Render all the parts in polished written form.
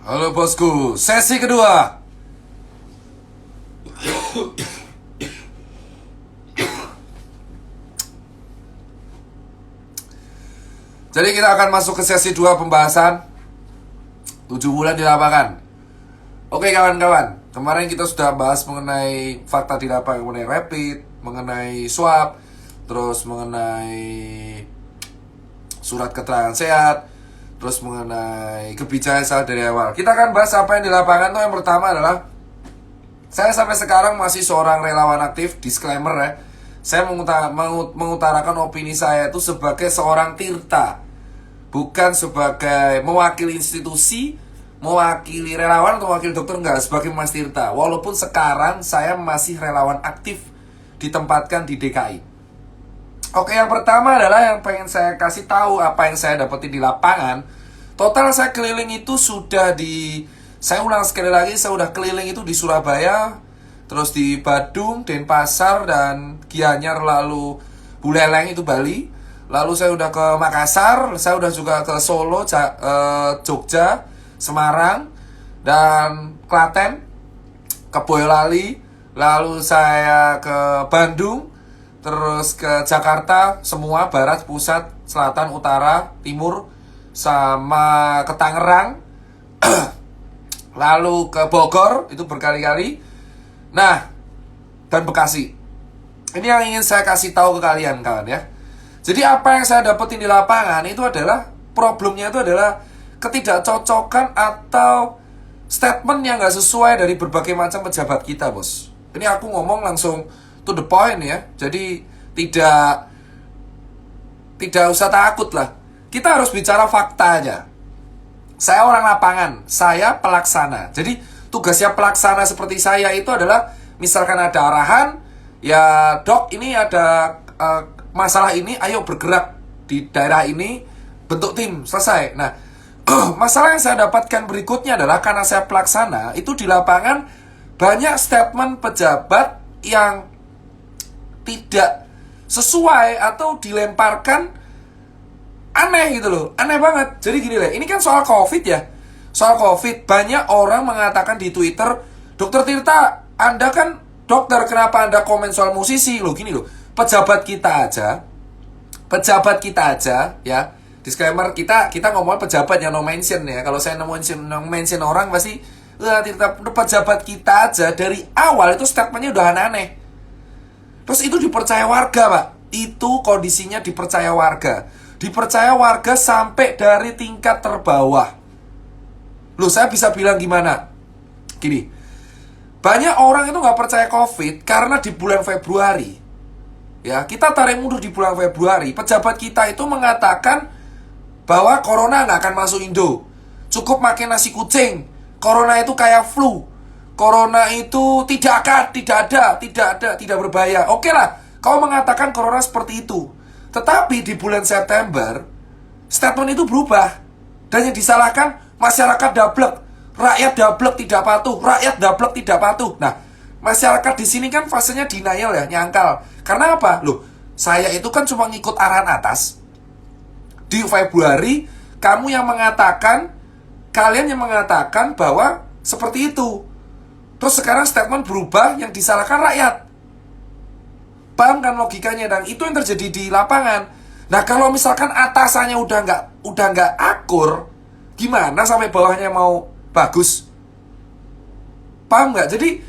Halo bosku, sesi kedua. Jadi kita akan masuk ke sesi 2 pembahasan 7 bulan di lapangan. Oke kawan-kawan, kemarin kita sudah bahas mengenai fakta di lapangan, mengenai rapid, mengenai swab, terus mengenai surat keterangan sehat, terus mengenai kebijakan dari awal. Kita akan bahas apa yang di lapangan tuh. Yang pertama adalah saya sampai sekarang masih seorang relawan aktif. Disclaimer ya, saya mengutarakan opini saya itu sebagai seorang tirta, bukan sebagai mewakili institusi, mewakili relawan atau mewakili dokter, enggak, sebagai Mas Tirta. Walaupun sekarang saya masih relawan aktif ditempatkan di DKI. Oke, yang pertama adalah yang pengen saya kasih tahu apa yang saya dapetin di lapangan. Total saya keliling itu sudah saya ulang sekali lagi, saya udah keliling itu di Surabaya, terus di Badung, Denpasar, dan Gianyar, lalu Buleleng itu Bali. Lalu saya udah ke Makassar, saya udah juga ke Solo, Jogja, Semarang, dan Klaten, ke Boyolali. Lalu saya ke Bandung, terus ke Jakarta, semua barat, pusat, selatan, utara, timur, sama ke Tangerang. Lalu ke Bogor, itu berkali-kali. Nah, dan Bekasi. Ini yang ingin saya kasih tahu ke kalian kawan ya. Jadi apa yang saya dapetin di lapangan itu adalah, problemnya itu adalah ketidakcocokan atau statement yang gak sesuai dari berbagai macam pejabat kita, bos. Ini aku ngomong langsung to the point ya. Jadi tidak usah takut lah. Kita harus bicara fakta aja. Saya orang lapangan, saya pelaksana. Jadi tugasnya pelaksana seperti saya itu adalah, misalkan ada arahan, ya dok ini ada masalah ini, ayo bergerak di daerah ini, bentuk tim, selesai. Nah, masalah yang saya dapatkan berikutnya adalah karena saya pelaksana, itu di lapangan banyak statement pejabat yang tidak sesuai atau dilemparkan aneh gitu loh, aneh banget. Jadi gini lah, ini kan soal COVID ya. Soal COVID, banyak orang mengatakan di Twitter, Dokter Tirta, Anda kan dokter, kenapa Anda komen soal musisi? Loh gini loh, pejabat kita aja ya, disclaimer, kita ngomong pejabat yang no mention ya. Kalau saya no mention orang pasti Tirta, pejabat kita aja dari awal itu statementnya udah aneh-aneh. Terus itu dipercaya warga, Pak. Itu kondisinya dipercaya warga. Dipercaya warga sampai dari tingkat terbawah. Loh, saya bisa bilang gimana? Gini, banyak orang itu gak percaya COVID karena di bulan Februari, ya, kita tarik mundur di bulan Februari, pejabat kita itu mengatakan bahwa corona gak akan masuk Indo. Cukup makan nasi kucing. Corona itu kayak flu. Corona itu tidak berbahaya. Oke lah, kau mengatakan corona seperti itu. Tetapi di bulan September, statement itu berubah. Dan yang disalahkan, masyarakat dablek. Rakyat dablek tidak patuh. Rakyat dablek tidak patuh. Nah, masyarakat di sini kan fasenya denial ya, nyangkal. Karena apa? Loh, saya itu kan cuma ngikut arahan atas. Di Februari, kalian yang mengatakan bahwa seperti itu. Terus sekarang statement berubah, yang disalahkan rakyat. Paham kan logikanya? Dan itu yang terjadi di lapangan. Nah, kalau misalkan atasannya udah nggak akur, gimana sampai bawahnya mau bagus? Paham nggak? Jadi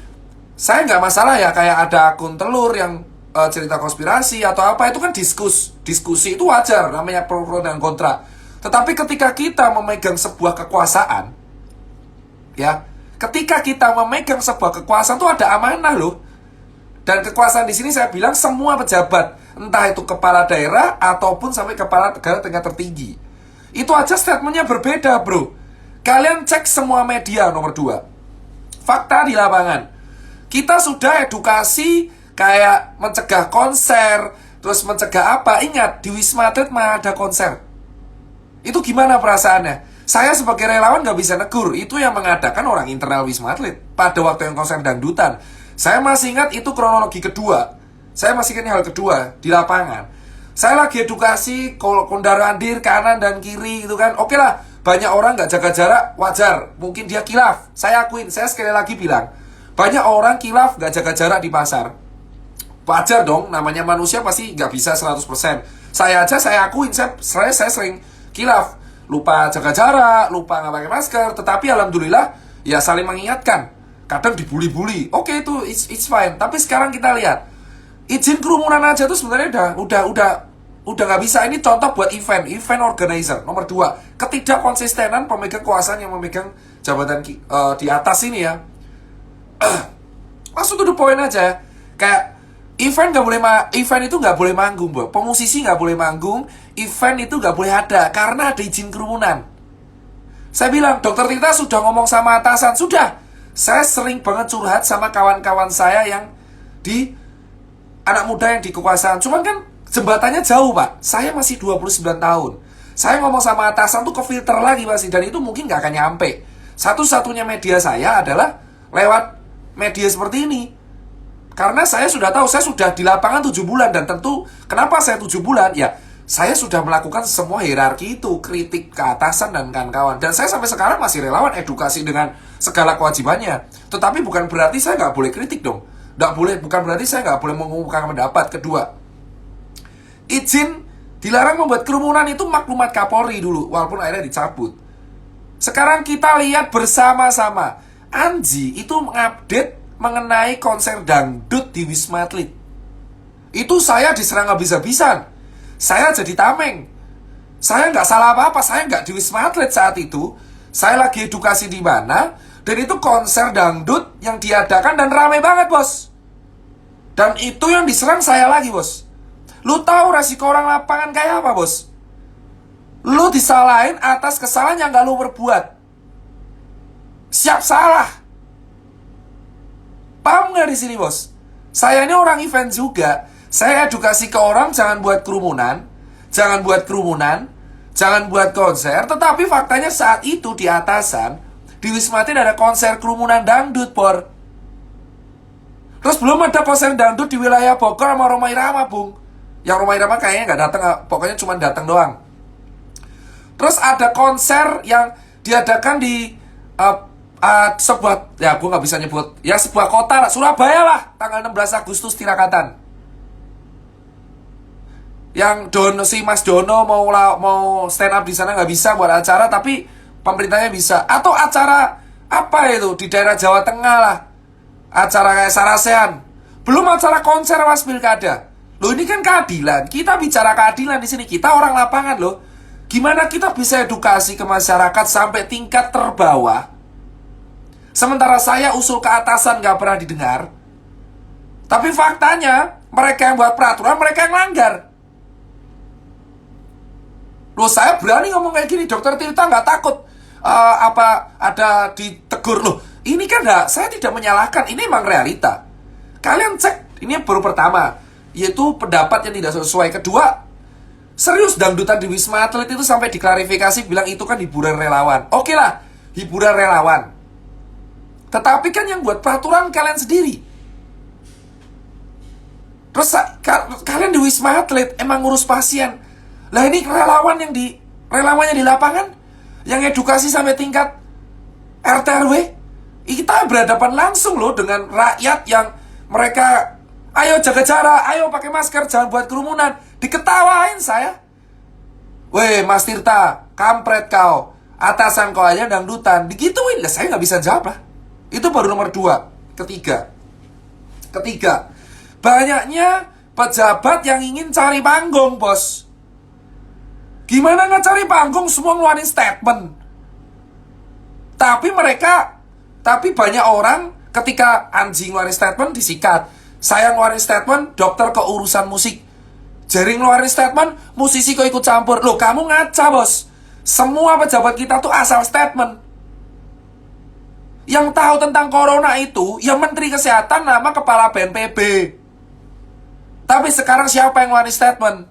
saya nggak masalah ya kayak ada akun telur yang cerita konspirasi atau apa, itu kan diskusi itu wajar, namanya pro dan kontra. Tetapi ketika kita memegang sebuah kekuasaan, ya, ketika kita memegang sebuah kekuasaan itu ada amanah loh. Dan kekuasaan di sini saya bilang semua pejabat, entah itu kepala daerah ataupun sampai kepala negara tingkat tertinggi. Itu aja statementnya berbeda, bro. Kalian cek semua media nomor 2. Fakta di lapangan. Kita sudah edukasi kayak mencegah konser, terus mencegah apa? Ingat, di Wisma Atlet mah ada konser. Itu gimana perasaannya? Saya sebagai relawan gak bisa negur. Itu yang mengadakan orang internal Wisma Atlet pada waktu yang konser dangdutan. Saya masih ingat itu kronologi kedua. Saya masih ingat hal kedua di lapangan. Saya lagi edukasi kendaraan dir kanan dan kiri gitu kan. Oke lah, Banyak orang nggak jaga jarak, wajar. Mungkin dia kilaf. Saya akuin, saya sekali lagi bilang. Banyak orang kilaf nggak jaga jarak di pasar. Wajar dong, namanya manusia pasti nggak bisa 100%. Saya aja, saya akuin, saya sering kilaf. Lupa jaga jarak, lupa nggak pakai masker. Tetapi alhamdulillah, ya saling mengingatkan. Kadang dibully-bully. Oke, itu it's fine. Tapi sekarang kita lihat. Izin kerumunan aja tuh sebenarnya udah nggak bisa. Ini contoh buat event organizer. Nomor 2, ketidakkonsistenan pemegang kekuasaan yang memegang jabatan di atas ini ya. Langsung to the point aja. Kayak event itu nggak boleh manggung, bro. Pemusisi nggak boleh manggung. Event itu nggak boleh ada karena ada izin kerumunan. Saya bilang, Dokter Tirta sudah ngomong sama atasan. Sudah. Saya sering banget curhat sama kawan-kawan saya yang di anak muda yang di kekuasaan. Cuman kan jembatannya jauh, Pak. Saya masih 29 tahun. Saya ngomong sama atasan tuh ke filter lagi masih. Dan itu mungkin gak akan nyampe. Satu-satunya media saya adalah lewat media seperti ini. Karena saya sudah tahu, saya sudah di lapangan 7 bulan. Dan tentu, kenapa saya 7 bulan? Ya, saya sudah melakukan semua hierarki itu. Kritik ke atasan dan kawan-kawan. Dan saya sampai sekarang masih relawan edukasi dengan segala kewajibannya. Tetapi bukan berarti saya gak boleh kritik dong. Bukan berarti saya nggak boleh mengumumkan pendapat. Kedua, izin dilarang membuat kerumunan itu maklumat Kapolri dulu, walaupun akhirnya dicabut. Sekarang kita lihat bersama-sama, Anji itu mengupdate mengenai konser dangdut di Wisma Atlet. Itu saya diserang habis-habisan. Saya jadi tameng. Saya nggak salah apa-apa, saya nggak di Wisma Atlet saat itu. Saya lagi edukasi di mana. Dan itu konser dangdut yang diadakan dan ramai banget, bos. Dan itu yang diserang saya lagi, bos. Lu tahu resiko orang lapangan kayak apa, bos? Lu disalahin atas kesalahan yang gak lu perbuat. Siap salah. Paham gak di sini, bos? Saya ini orang event juga. Saya edukasi ke orang jangan buat kerumunan, jangan buat konser. Tetapi faktanya saat itu di atasan, di Wisma Atlet ada konser kerumunan dangdut, Bor. Terus belum ada konser dangdut di wilayah Bogor sama Rhoma Irama, Bung. Yang Rhoma Irama kayaknya nggak datang, pokoknya cuma datang doang. Terus ada konser yang diadakan di sebuah, ya gue nggak bisa nyebut, ya sebuah kota, Surabaya lah, tanggal 16 Agustus Tirakatan. Yang si Mas Dono mau stand up di sana nggak bisa buat acara, tapi pemerintahnya bisa. Atau acara apa itu di daerah Jawa Tengah lah, acara kayak Sarasehan. Belum acara konser Mas Pilkada. Loh, ini kan keadilan. Kita bicara keadilan di sini. Kita orang lapangan loh. Gimana kita bisa edukasi ke masyarakat sampai tingkat terbawah, sementara saya usul ke atasan gak pernah didengar. Tapi faktanya mereka yang buat peraturan, mereka yang langgar. Loh, saya berani ngomong kayak gini, Dokter Tirta nggak takut ada ditegur. Loh, ini kan saya tidak menyalahkan, ini memang realita. Kalian cek, ini baru pertama, yaitu pendapat yang tidak sesuai. Kedua, serius dangdutan di Wisma Atlet itu sampai diklarifikasi bilang itu kan hiburan relawan. Oke lah, hiburan relawan. Tetapi kan yang buat peraturan kalian sendiri. Terus kalian di Wisma Atlet emang ngurus pasien. Lah ini relawannya di lapangan yang edukasi sampai tingkat RT RW. Kita berhadapan langsung loh dengan rakyat yang mereka, ayo jaga jarak, ayo pakai masker, jangan buat kerumunan. Diketawain saya. Weh Mas Tirta, kampret kau, atasan kau aja dangdutan. Digituin lah, saya nggak bisa jawab lah. Itu baru nomor 2. Ketiga, banyaknya pejabat yang ingin cari panggung, bos. Gimana nggak cari panggung, semua ngeluarin statement. Tapi banyak orang ketika Anji ngeluarin statement disikat. Saya ngeluarin statement, dokter ke urusan musik. Jering ngeluarin statement, musisi kok ikut campur. Loh, kamu ngaca, bos. Semua pejabat kita tuh asal statement. Yang tahu tentang corona itu ya Menteri Kesehatan nama Kepala BNPB. Tapi sekarang siapa yang ngeluarin statement?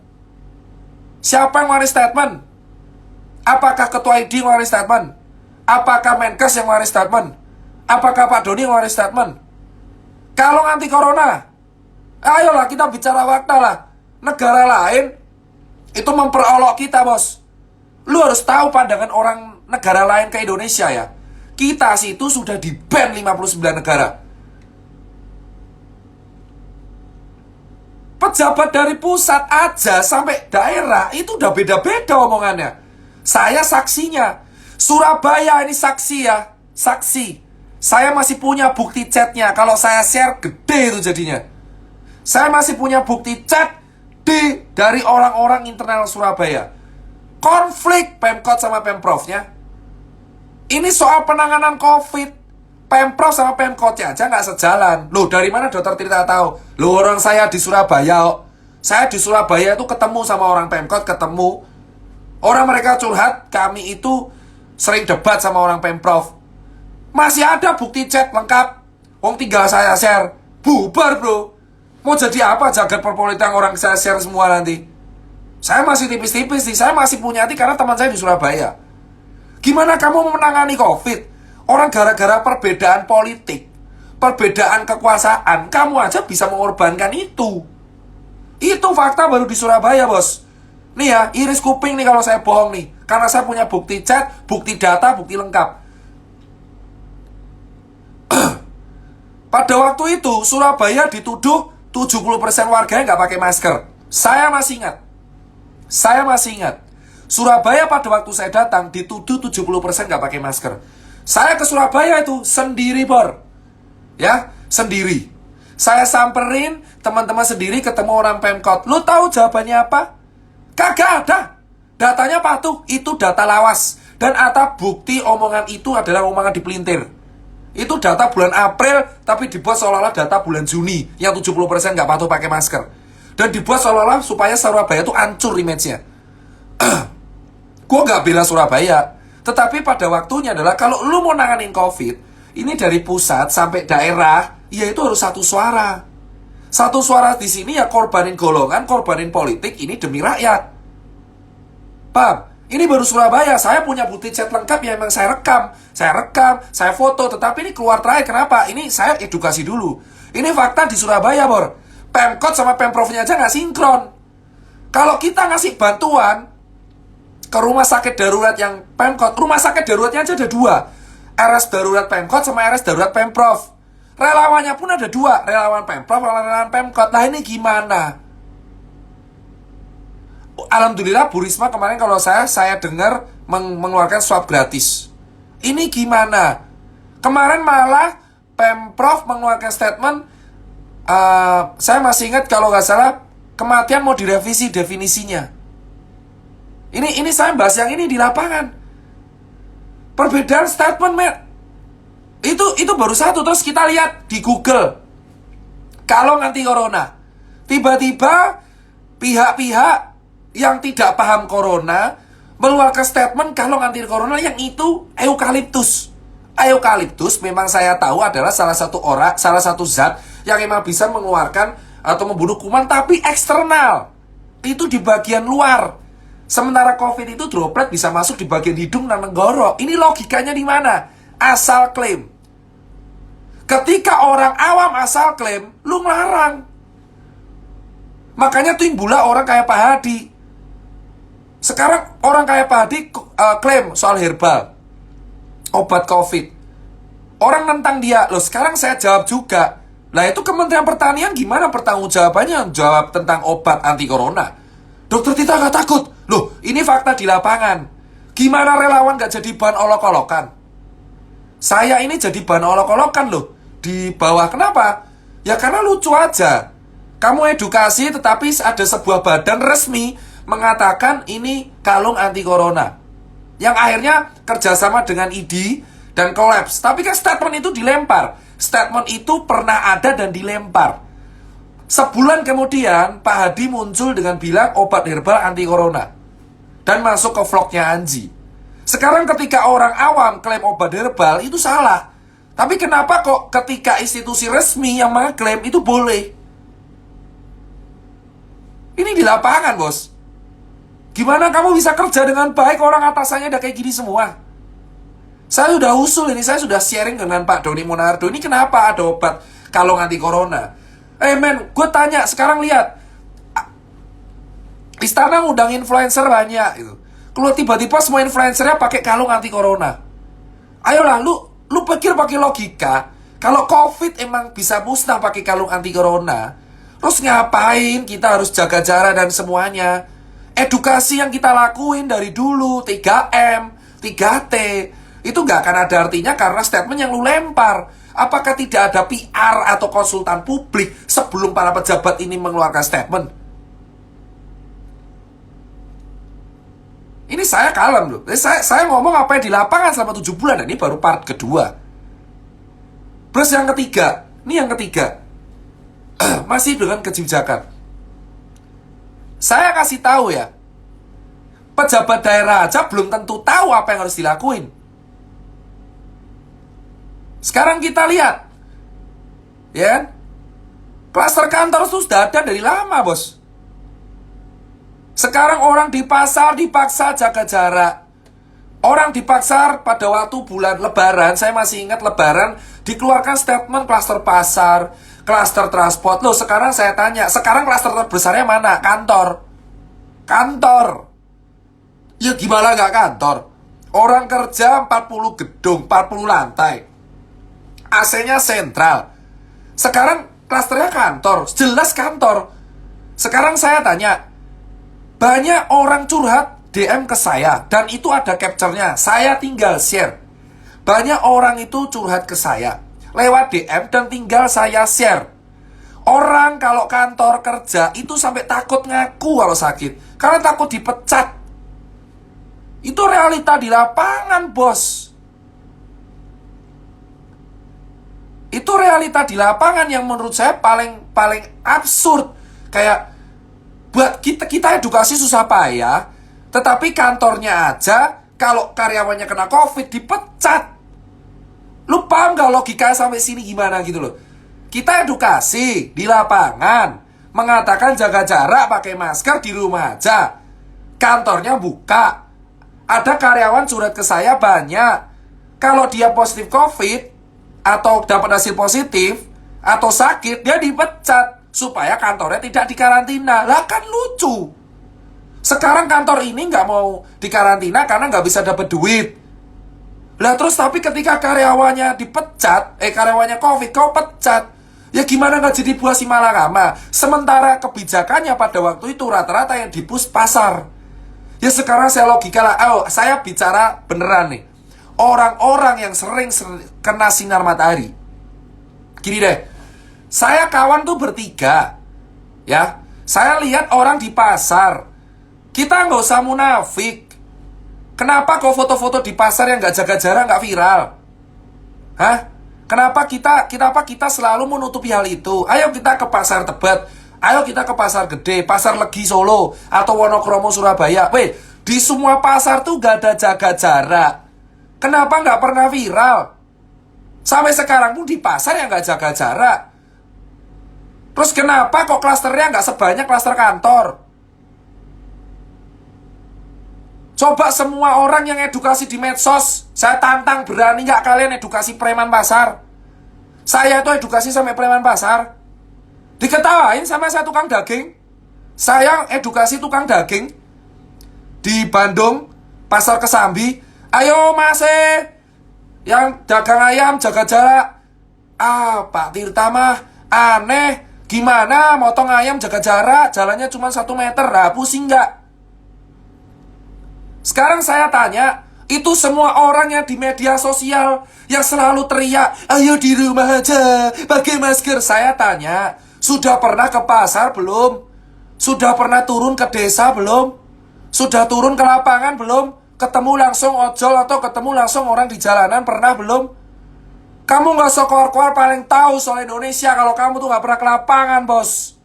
Siapa yang ngeluarin statement? Apakah Ketua ID ngeluarin statement? Apakah Menkes yang ngeluarin statement? Apakah Pak Doni ngeluarin statement? Kalau anti corona, ayolah kita bicara fakta lah. Negara lain itu memperolok kita, bos. Lu harus tahu pandangan orang negara lain ke Indonesia ya. Kita situ sudah di-ban 59 negara. Pejabat dari pusat aja sampai daerah itu udah beda-beda omongannya. Saya saksinya. Surabaya ini saksi ya. Saksi. Saya masih punya bukti chatnya. Kalau saya share gede itu jadinya. Saya masih punya bukti chat dari orang-orang internal Surabaya. Konflik Pemkot sama Pemprovnya. Ini soal penanganan COVID. Pemprov sama Pemkotnya aja nggak sejalan. Loh, dari mana Dokter Tirta tahu? Loh, orang saya di Surabaya kok. Saya di Surabaya itu ketemu sama orang Pemkot, ketemu. Orang mereka curhat, kami itu sering debat sama orang Pemprov. Masih ada bukti chat lengkap. Wong tinggal saya share. Bubar, bro. Mau jadi apa jagat perpolitikan orang saya share semua nanti? Saya masih tipis-tipis nih. Saya masih punya hati karena teman saya di Surabaya. Gimana kamu menangani COVID? Orang gara-gara perbedaan politik, perbedaan kekuasaan, kamu aja bisa mengorbankan itu. Itu fakta baru di Surabaya, bos. Nih ya, iris kuping nih kalau saya bohong nih. Karena saya punya bukti chat, bukti data, bukti lengkap. Pada waktu itu, Surabaya dituduh 70% warganya nggak pakai masker. Saya masih ingat. Surabaya pada waktu saya datang dituduh 70% nggak pakai masker. Saya ke Surabaya itu sendiri, Bor. Ya, sendiri. Saya samperin teman-teman sendiri ketemu orang Pemkot. Lu tahu jawabannya apa? Kagak ada. Datanya patuh, itu data lawas. Dan ada bukti omongan itu adalah omongan dipelintir. Itu data bulan April, tapi dibuat seolah-olah data bulan Juni. Yang 70% nggak patuh pakai masker. Dan dibuat seolah-olah supaya Surabaya itu hancur image-nya. Gue nggak bela Surabaya. Tetapi pada waktunya adalah kalau lu mau nanganin COVID, ini dari pusat sampai daerah, ya itu harus satu suara. Satu suara di sini ya korbanin golongan, korbanin politik, ini demi rakyat. Paham? Ini baru Surabaya, saya punya bukti chat lengkap yang memang saya rekam, saya foto, tetapi ini keluar terakhir. Kenapa? Ini saya edukasi dulu. Ini fakta di Surabaya, Bor. Pemkot sama Pemprovnya aja nggak sinkron. Kalau kita ngasih bantuan ke rumah sakit darurat yang Pemkot, rumah sakit daruratnya aja ada 2. RS darurat Pemkot sama RS darurat Pemprov. Relawannya pun ada 2, relawan Pemprov, relawan Pemkot. Nah ini gimana? Alhamdulillah Bu Risma kemarin kalau saya dengar mengeluarkan swab gratis. Ini gimana? Kemarin malah Pemprov mengeluarkan statement, saya masih ingat kalau nggak salah kematian mau direvisi definisinya. Ini saya bahas yang ini di lapangan. Perbedaan statement, Matt. Itu baru satu. Terus kita lihat di Google. Kalau anti corona, tiba-tiba pihak-pihak yang tidak paham corona mengeluarkan statement kalau anti corona yang itu eukaliptus. Eukaliptus memang saya tahu adalah salah satu zat yang memang bisa mengeluarkan atau membunuh kuman, tapi eksternal. Itu di bagian luar. Sementara COVID itu droplet bisa masuk di bagian hidung dan tenggorok. Ini logikanya di mana? Asal klaim. Ketika orang awam asal klaim, lu ngelarang. Makanya timbullah orang kayak Pak Hadi. Sekarang orang kayak Pak Hadi klaim soal herbal, obat COVID. Orang nentang dia. Loh, sekarang saya jawab juga. Lah itu Kementerian Pertanian gimana pertanggungjawabannya jawab tentang obat anti corona? Dokter Tita gak takut. Loh, ini fakta di lapangan. Gimana relawan gak jadi bahan olok-olokan? Saya ini jadi bahan olok-olokan loh. Di bawah, kenapa? Ya karena lucu aja. Kamu edukasi tetapi ada sebuah badan resmi mengatakan ini kalung anti corona. Yang akhirnya kerjasama dengan ID dan kolaps. Tapi kan statement itu dilempar. Statement itu pernah ada dan dilempar. Sebulan kemudian Pak Hadi muncul dengan bilang obat herbal anti corona dan masuk ke vlognya Anji. Sekarang ketika orang awam klaim obat herbal itu salah. Tapi kenapa kok ketika institusi resmi yang mengklaim itu boleh? Ini di lapangan, bos. Gimana kamu bisa kerja dengan baik orang atasannya udah kayak gini semua? Saya sudah usul ini, saya sudah sharing dengan Pak Doni Monardo. Ini kenapa ada obat kalung anti corona? Men, gue tanya, sekarang lihat Istana ngundang influencer banyak gitu. Keluar tiba-tiba semua influencernya pakai kalung anti corona. Ayolah, lu pikir pakai logika. Kalau COVID emang bisa musnah pakai kalung anti corona, terus ngapain kita harus jaga jarak dan semuanya? Edukasi yang kita lakuin dari dulu, 3M, 3T, itu gak akan ada artinya karena statement yang lu lempar. Apakah tidak ada PR atau konsultan publik sebelum para pejabat ini mengeluarkan statement? Ini saya kalem loh. Saya ngomong apa yang di lapangan selama 7 bulan. Ini baru part kedua. Terus yang ketiga. Ini yang ketiga. Masih dengan kebijakan. Saya kasih tahu ya. Pejabat daerah aja belum tentu tahu apa yang harus dilakuin. Sekarang kita lihat. Ya. Kluster kantor itu sudah ada dari lama, bos. Sekarang orang di pasar dipaksa jaga jarak. Orang di pasar pada waktu bulan Lebaran, saya masih ingat Lebaran, dikeluarkan statement klaster pasar, klaster transport. Loh, sekarang saya tanya, sekarang klaster terbesarnya mana? Kantor. Kantor. Ya gimana nggak kantor? Orang kerja 40 gedung, 40 lantai. AC-nya sentral. Sekarang klasternya kantor. Jelas kantor. Sekarang saya tanya, banyak orang curhat DM ke saya, dan itu ada capture-nya. Saya tinggal share. Banyak orang itu curhat ke saya lewat DM dan tinggal saya share. Orang kalau kantor kerja itu sampai takut ngaku kalau sakit, karena takut dipecat. Itu realita di lapangan, bos. Itu realita di lapangan yang menurut saya paling absurd. Kayak buat kita edukasi susah payah, tetapi kantornya aja kalau karyawannya kena COVID dipecat. Lu paham gak logikanya sampai sini gimana gitu loh? Kita edukasi di lapangan, mengatakan jaga jarak, pakai masker, di rumah aja. Kantornya buka. Ada karyawan curhat ke saya banyak. Kalau dia positif COVID atau dapat hasil positif atau sakit, dia dipecat supaya kantornya tidak dikarantina. Lah kan lucu. Sekarang kantor ini nggak mau dikarantina karena nggak bisa dapat duit. Lah terus tapi ketika karyawannya dipecat, karyawannya COVID, kau pecat. Ya gimana nggak jadi buah si malakama? Sementara kebijakannya pada waktu itu rata-rata yang dipus pasar. Ya sekarang saya logika lah. Saya bicara beneran nih. Orang-orang yang sering kena sinar matahari. Gini deh. Saya kawan tuh bertiga. Ya. Saya lihat orang di pasar. Kita nggak usah munafik. Kenapa kok foto-foto di pasar yang nggak jaga jarak nggak viral? Hah? Kenapa kita selalu menutupi hal itu? Ayo kita ke pasar Tebet. Ayo kita ke pasar gede, pasar Legi Solo, atau Wonokromo Surabaya. Weh, di semua pasar tuh nggak ada jaga jarak. Kenapa nggak pernah viral? Sampai sekarang pun di pasar yang nggak jaga jarak. Terus kenapa kok klasternya nggak sebanyak klaster kantor? Coba semua orang yang edukasi di medsos, saya tantang, berani nggak kalian edukasi preman pasar? Saya itu edukasi sampai preman pasar. Diketawain sama saya tukang daging. Saya edukasi tukang daging di Bandung, pasar Kesambi. Ayo mas, yang dagang ayam jaga jarak. Pak Tirta mah aneh. Gimana motong ayam jaga jarak, jalannya cuma 1 meter, pusing nggak? Sekarang saya tanya, itu semua orang yang di media sosial yang selalu teriak, ayo di rumah aja, pakai masker. Saya tanya, sudah pernah ke pasar belum? Sudah pernah turun ke desa belum? Sudah turun ke lapangan belum? Ketemu langsung ojol atau ketemu langsung orang di jalanan pernah belum? Kamu gak usah keluar-keluar paling tahu soal Indonesia kalau kamu tuh gak pernah ke lapangan, bos.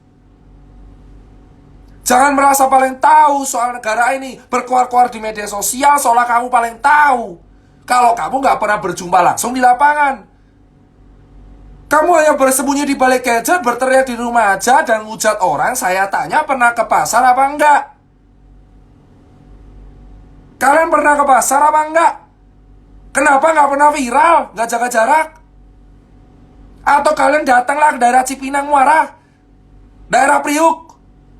Jangan merasa paling tahu soal negara ini, berkeluar-keluar di media sosial seolah kamu paling tahu, kalau kamu gak pernah berjumpa langsung di lapangan. Kamu hanya bersembunyi di balik gadget, berteriak di rumah aja, dan ngujat orang. Saya tanya, pernah ke pasar apa enggak? Kalian pernah ke pasar apa enggak? Kenapa gak pernah viral, gak jaga jarak? Atau kalian datanglah ke daerah Cipinang Muara, daerah Priuk.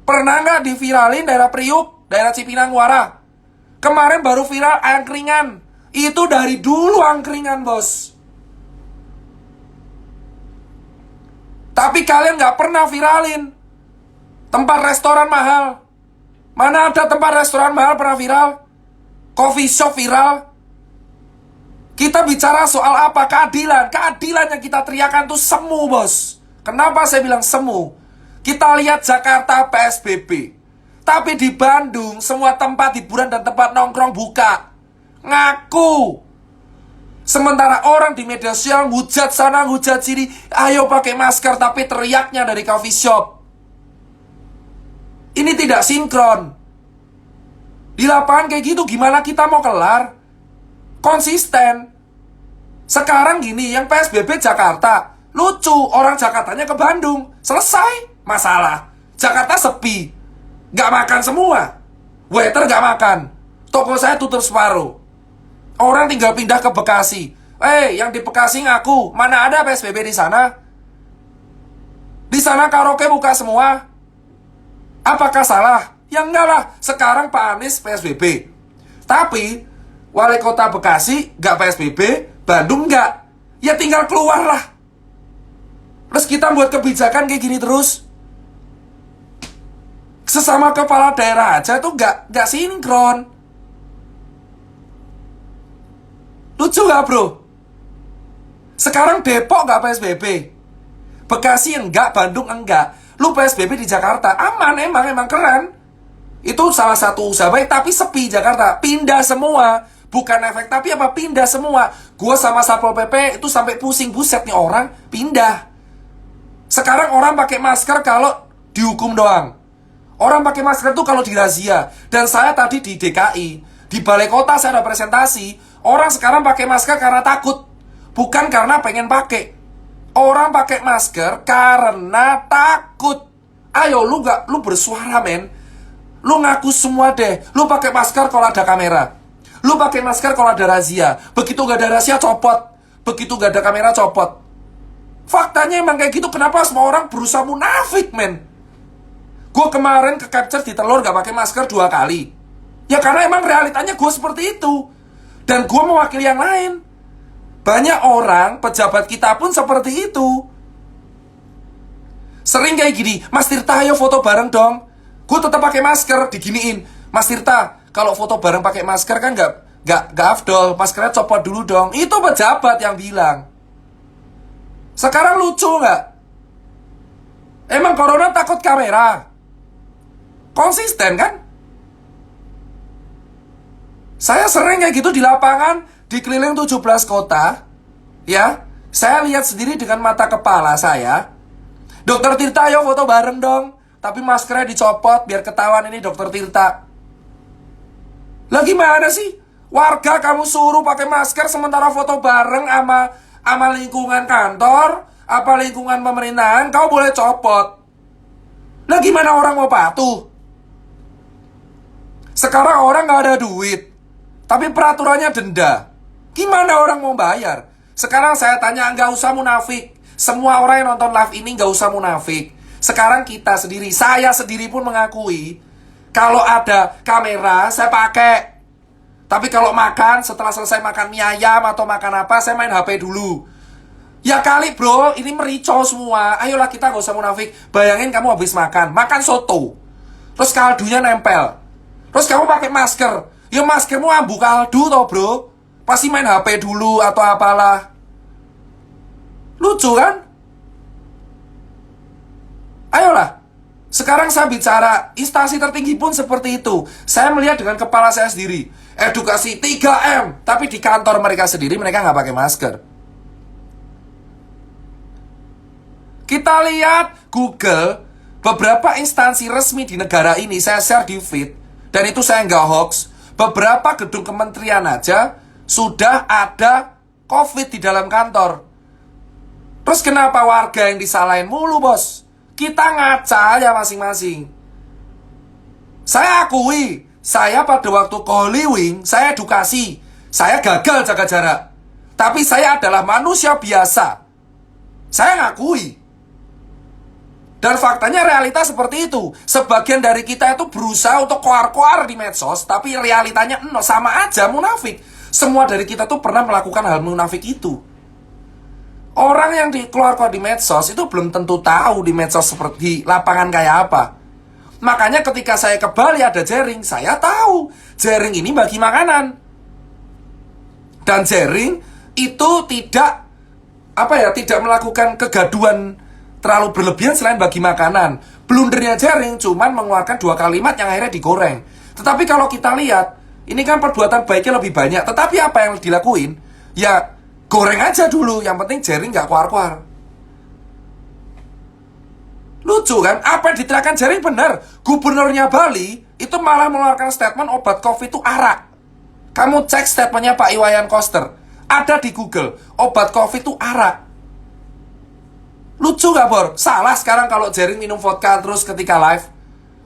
Pernah nggak diviralin daerah Priuk, daerah Cipinang Muara? Kemarin baru viral angkringan. Itu dari dulu angkringan, bos. Tapi kalian gak pernah viralin tempat restoran mahal. Mana ada tempat restoran mahal pernah viral? Coffee shop viral. Kita bicara soal apa? Keadilan. Keadilan yang kita teriakan tuh semu, bos. Kenapa saya bilang semu? Kita lihat Jakarta PSBB. Tapi di Bandung, semua tempat hiburan dan tempat nongkrong buka. Ngaku. Sementara orang di media sosial hujat sana, hujat sini. Ayo pakai masker, tapi teriaknya dari coffee shop. Ini tidak sinkron. Di lapangan kayak gitu, gimana kita mau kelar? Konsisten. Sekarang gini, yang PSBB Jakarta, lucu, orang Jakartanya ke Bandung. Selesai masalah. Jakarta sepi. Gak makan semua. Waiter gak makan. Toko saya tutup separuh. Orang tinggal pindah ke Bekasi. Yang di Bekasi ngaku, mana ada PSBB di sana? Di sana karaoke buka semua. Apakah salah? Ya enggak lah. Sekarang Pak Anies PSBB. Tapi Wali Kota Bekasi gak PSBB, Bandung gak. Ya tinggal keluar lah. Terus kita buat kebijakan kayak gini terus. Sesama kepala daerah aja tuh gak sinkron. Lucu gak, bro? Sekarang Depok gak PSBB, Bekasi enggak, Bandung enggak. Lu PSBB di Jakarta, aman, emang keren. Itu salah satu usaha baik, tapi sepi Jakarta. Pindah semua. Bukan efek, tapi apa? Pindah semua. Gua sama Satpol PP itu sampai pusing. Buset nih orang, pindah. Sekarang orang pakai masker kalau dihukum doang. Orang pakai masker tuh kalau dirazia. Dan saya tadi di DKI, di balai kota saya ada presentasi. Orang sekarang pakai masker karena takut. Bukan karena pengen pakai. Orang pakai masker karena takut. Ayo lu bersuara, men. Lu ngaku semua deh. Lu pakai masker kalau ada kamera. Lu pakai masker kalau ada razia. Begitu gak ada razia, copot. Begitu gak ada kamera, copot. Faktanya emang kayak gitu. Kenapa semua orang berusaha munafik, men? Gue kemarin ke capture di Telur gak pakai masker 2 kali. Ya karena emang realitanya gue seperti itu. Dan gue mewakili yang lain. Banyak orang, pejabat kita pun seperti itu. Sering kayak gini, Mas Tirta ayo foto bareng dong. Gue tetap pakai masker, diginiin. Mas Tirta, kalau foto bareng pakai masker kan gak afdol. Maskernya copot dulu dong. Itu pejabat yang bilang. Sekarang lucu gak? Emang corona takut kamera? Konsisten kan? Saya sering kayak gitu di lapangan, di keliling 17 kota. Ya, saya lihat sendiri dengan mata kepala saya. Dokter Tirta ayo foto bareng dong. Tapi maskernya dicopot biar ketahuan ini Dokter Tirta. Lah gimana sih? Warga kamu suruh pakai masker sementara foto bareng sama lingkungan kantor, apa lingkungan pemerintahan, kau boleh copot. Lah gimana orang mau patuh? Sekarang orang gak ada duit, tapi peraturannya denda. Gimana orang mau bayar? Sekarang saya tanya, gak usah munafik. Semua orang yang nonton live ini gak usah munafik. Sekarang kita sendiri, saya sendiri pun mengakui, kalau ada kamera, saya pakai. Tapi kalau makan, setelah selesai makan mie ayam atau makan apa, saya main HP dulu. Ya kali bro, ini merico semua. Ayolah kita gak usah munafik. Bayangin kamu habis makan soto. Terus kaldunya nempel. Terus kamu pakai masker. Ya maskermu ambu kaldu toh bro. Pasti main HP dulu atau apalah. Lucu kan? Ayolah. Sekarang saya bicara, instansi tertinggi pun seperti itu. Saya melihat dengan kepala saya sendiri. Edukasi 3M. Tapi di kantor mereka sendiri, mereka nggak pakai masker. Kita lihat Google, beberapa instansi resmi di negara ini, saya share di feed. Dan itu saya nggak hoax. Beberapa gedung kementerian aja sudah ada COVID di dalam kantor. Terus kenapa warga yang disalahin mulu, bos? Kita ngaca ya masing-masing. Saya akui, saya pada waktu ke Holy Wing, saya edukasi. Saya gagal jaga jarak. Tapi saya adalah manusia biasa. Saya ngakui. Dan faktanya realita seperti itu. Sebagian dari kita itu berusaha untuk koar-koar di medsos, tapi realitanya sama aja munafik. Semua dari kita tuh pernah melakukan hal munafik itu. Orang yang dikeluarkan di medsos itu belum tentu tahu di medsos seperti lapangan kayak apa. Makanya ketika saya ke Bali ada jaring, saya tahu jaring ini bagi makanan. Dan jaring itu tidak tidak melakukan kegaduhan terlalu berlebihan selain bagi makanan. Blundernya jaring cuman mengeluarkan 2 kalimat yang akhirnya digoreng. Tetapi kalau kita lihat, ini kan perbuatan baiknya lebih banyak. Tetapi apa yang dilakuin? Ya goreng aja dulu, yang penting jaring gak keluar-keluar. Lucu kan? Apa yang diteriakan jaring benar. Gubernurnya Bali itu malah mengeluarkan statement obat COVID itu arak. Kamu cek statementnya Pak Iwayan Koster, ada di Google. Obat COVID itu arak. Lucu gak, Bor? Salah sekarang kalau jaring minum vodka terus ketika live.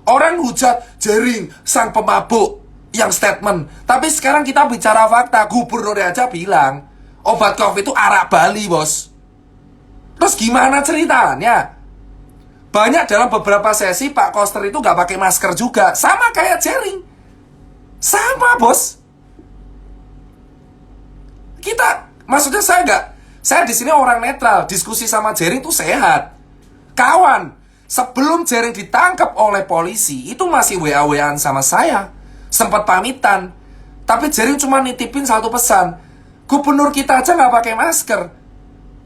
Orang hujat jaring sang pemabuk yang statement. Tapi sekarang kita bicara fakta. Gubernurnya aja bilang obat COVID itu arak Bali, bos. Terus gimana ceritanya? Banyak dalam beberapa sesi Pak Koster itu gak pakai masker juga. Sama kayak jaring. Sama, bos. Maksudnya saya di sini orang netral. Diskusi sama jaring itu sehat. Kawan, sebelum jaring ditangkap oleh polisi, itu masih WA-WAan sama saya. Sempat pamitan. Tapi jaring cuma nitipin satu pesan. Gubernur kita aja gak pakai masker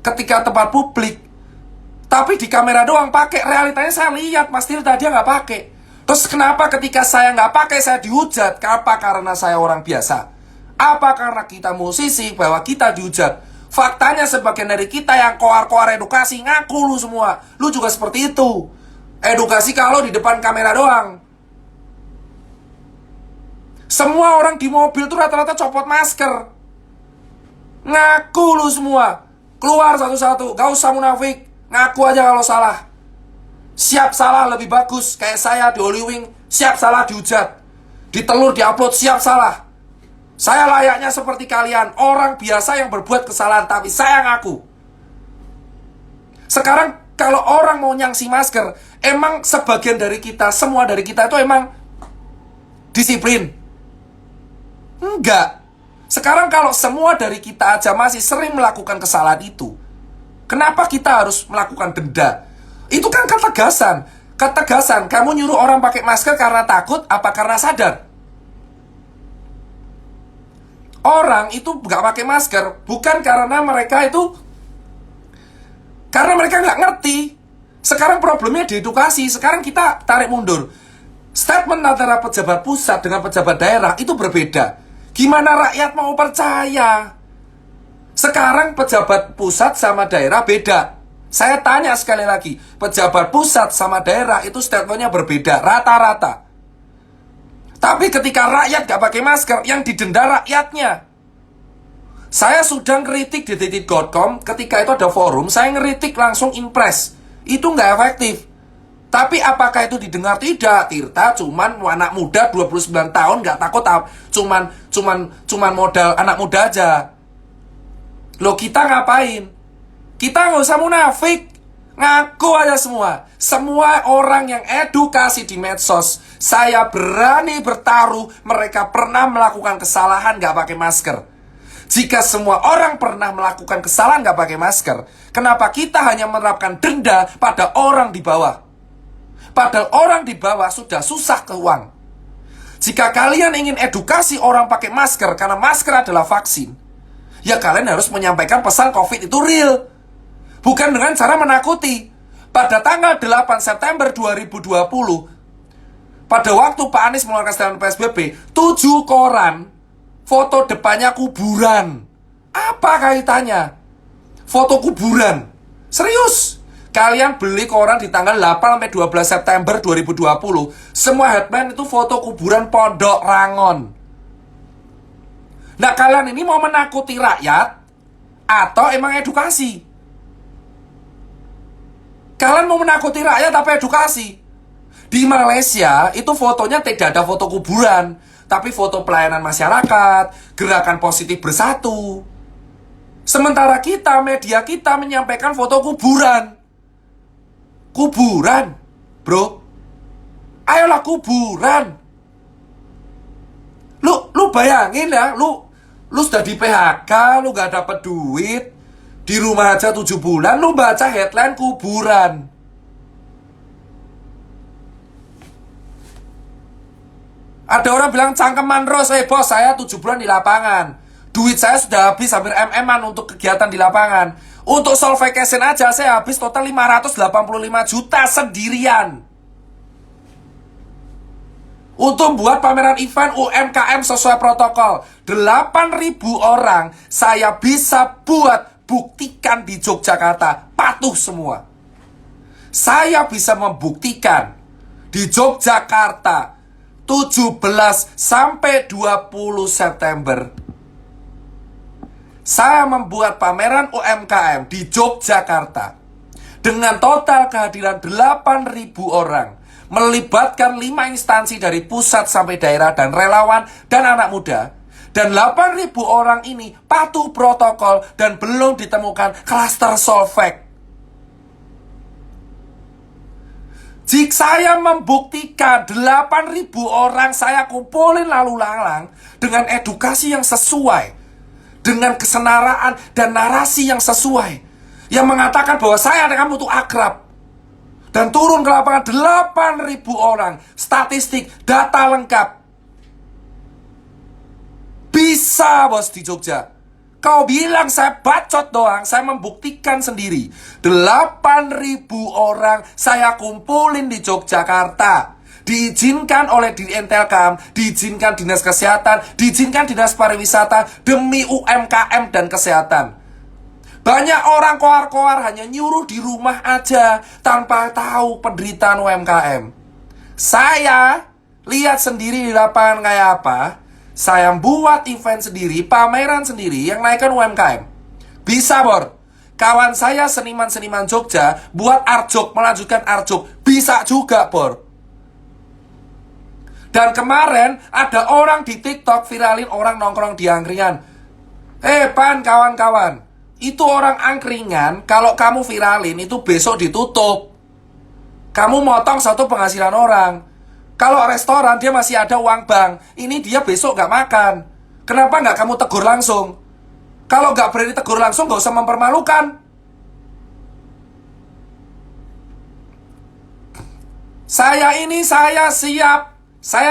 ketika tempat publik. Tapi di kamera doang pakai. Realitanya saya lihat Mas Tirta dia nggak pakai. Terus kenapa ketika saya nggak pakai saya dihujat? Apa karena saya orang biasa? Apa karena kita musisi bahwa kita dihujat? Faktanya sebagian dari kita yang koar-koar edukasi ngaku lu semua. Lu juga seperti itu. Edukasi kalau di depan kamera doang. Semua orang di mobil tuh rata-rata copot masker. Ngaku lu semua. Keluar satu-satu, gak usah munafik. Ngaku aja kalau salah. Siap salah lebih bagus. Kayak saya di Holy Wing, siap salah dihujat. Di Telur diupload, siap salah. Saya layaknya seperti kalian, orang biasa yang berbuat kesalahan, tapi saya ngaku. Sekarang kalau orang mau nyangsi masker, emang sebagian dari kita, semua dari kita itu emang disiplin? Enggak. Sekarang kalau semua dari kita aja masih sering melakukan kesalahan itu, kenapa kita harus melakukan denda? Itu kan ketegasan. Ketegasan, kamu nyuruh orang pakai masker karena takut, apa karena sadar? Orang itu gak pakai masker bukan karena mereka nggak ngerti. Sekarang problemnya di edukasi. Sekarang kita tarik mundur. Statement antara pejabat pusat dengan pejabat daerah itu berbeda. Gimana rakyat mau percaya? Sekarang pejabat pusat sama daerah beda. Saya tanya sekali lagi, pejabat pusat sama daerah itu statementnya berbeda rata-rata. Tapi ketika rakyat gak pakai masker, yang didenda rakyatnya. Saya sudah ngeritik di detik.com, ketika itu ada forum, saya ngeritik langsung impres. Itu gak efektif. Tapi apakah itu didengar? Tidak. Tirta cuman anak muda 29 tahun gak takut, cuman modal anak muda aja. Loh, kita ngapain? Kita gak usah munafik. Ngaku aja semua. Semua orang yang edukasi di medsos, saya berani bertaruh mereka pernah melakukan kesalahan gak pakai masker. Jika semua orang pernah melakukan kesalahan gak pakai masker, kenapa kita hanya menerapkan denda pada orang di bawah? Padahal orang di bawah sudah susah ke uang. Jika kalian ingin edukasi orang pakai masker karena masker adalah vaksin, ya kalian harus menyampaikan pesan COVID itu real. Bukan dengan cara menakuti. Pada tanggal 8 September 2020, pada waktu Pak Anies mengeluarkan statement PSBB, 7 koran foto depannya kuburan. Apa kaitannya? Foto kuburan. Serius. Kalian beli koran di tanggal 8 sampai 12 September 2020, semua headline itu foto kuburan Pondok Rangon. Nah, kalian ini mau menakuti rakyat atau emang edukasi? Kalian mau menakuti rakyat apa edukasi? Di Malaysia itu fotonya tidak ada foto kuburan, tapi foto pelayanan masyarakat, gerakan positif bersatu. Sementara kita, media kita menyampaikan foto kuburan. Kuburan, bro. Ayolah kuburan. Lu bayangin ya, lu sudah di PHK, lu gak dapet duit, di rumah aja 7 bulan, lu baca headline kuburan. Ada orang bilang cangkeman Ros, bos, saya 7 bulan di lapangan. Duit saya sudah habis hampir MM-an untuk kegiatan di lapangan. Untuk Soul Vacation aja saya habis total 585 juta sendirian. Untuk buat pameran event UMKM sesuai protokol 8.000 orang saya bisa buat, buktikan di Yogyakarta. Patuh semua. Saya bisa membuktikan di Yogyakarta 17 sampai 20 September saya membuat pameran UMKM di Yogyakarta dengan total kehadiran 8.000 orang, melibatkan 5 instansi dari pusat sampai daerah dan relawan dan anak muda. Dan 8.000 orang ini patuh protokol dan belum ditemukan klaster Solveig. Jika saya membuktikan 8.000 orang saya kumpulin lalu lalang dengan edukasi yang sesuai, dengan kesenaraan dan narasi yang sesuai, yang mengatakan bahwa saya dan kamu itu akrab, dan turun ke lapangan 8.000 orang, statistik, data lengkap, bisa bos di Jogja. Kau bilang saya bacot doang, saya membuktikan sendiri. 8.000 orang saya kumpulin di Yogyakarta. Diizinkan oleh Intelkam, diizinkan Dinas Kesehatan, diizinkan Dinas Pariwisata demi UMKM dan kesehatan. Banyak orang koar-koar hanya nyuruh di rumah aja tanpa tahu penderitaan UMKM. Saya lihat sendiri di lapangan kayak apa. Saya buat event sendiri, pameran sendiri yang naikkan UMKM. Bisa, Bor. Kawan saya seniman-seniman Jogja buat artjok, melanjutkan artjok. Bisa juga, Bor. Dan kemarin ada orang di TikTok viralin orang nongkrong di angkringan. Pan, kawan-kawan. Itu orang angkringan, kalau kamu viralin itu besok ditutup. Kamu motong satu penghasilan orang. Kalau restoran dia masih ada uang bank, ini dia besok gak makan. Kenapa gak kamu tegur langsung? Kalau gak berani tegur langsung gak usah mempermalukan. Saya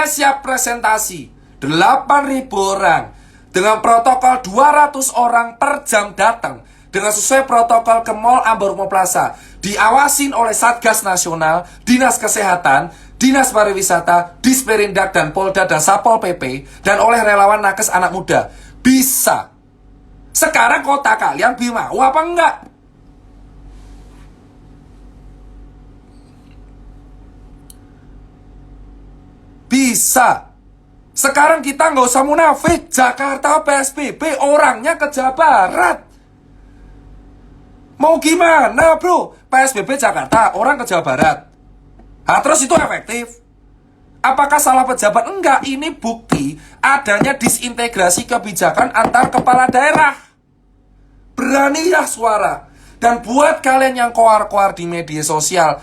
siap presentasi 8.000 orang dengan protokol 200 orang per jam datang dengan sesuai protokol ke Mall Ambarukmo Plaza, diawasin oleh Satgas Nasional, Dinas Kesehatan, Dinas Pariwisata, Disperindak dan Polda dan Sapol PP, dan oleh relawan nakes anak muda. Bisa. Sekarang kota kalian mau apa enggak? Bisa. Sekarang kita nggak usah munafik. Jakarta PSBB, orangnya ke Jawa Barat. Mau gimana, bro? PSBB Jakarta, orang ke Jawa Barat. Terus itu efektif? Apakah salah pejabat? Enggak, ini bukti adanya disintegrasi kebijakan antar kepala daerah. Beranilah suara. Dan buat kalian yang koar-koar di media sosial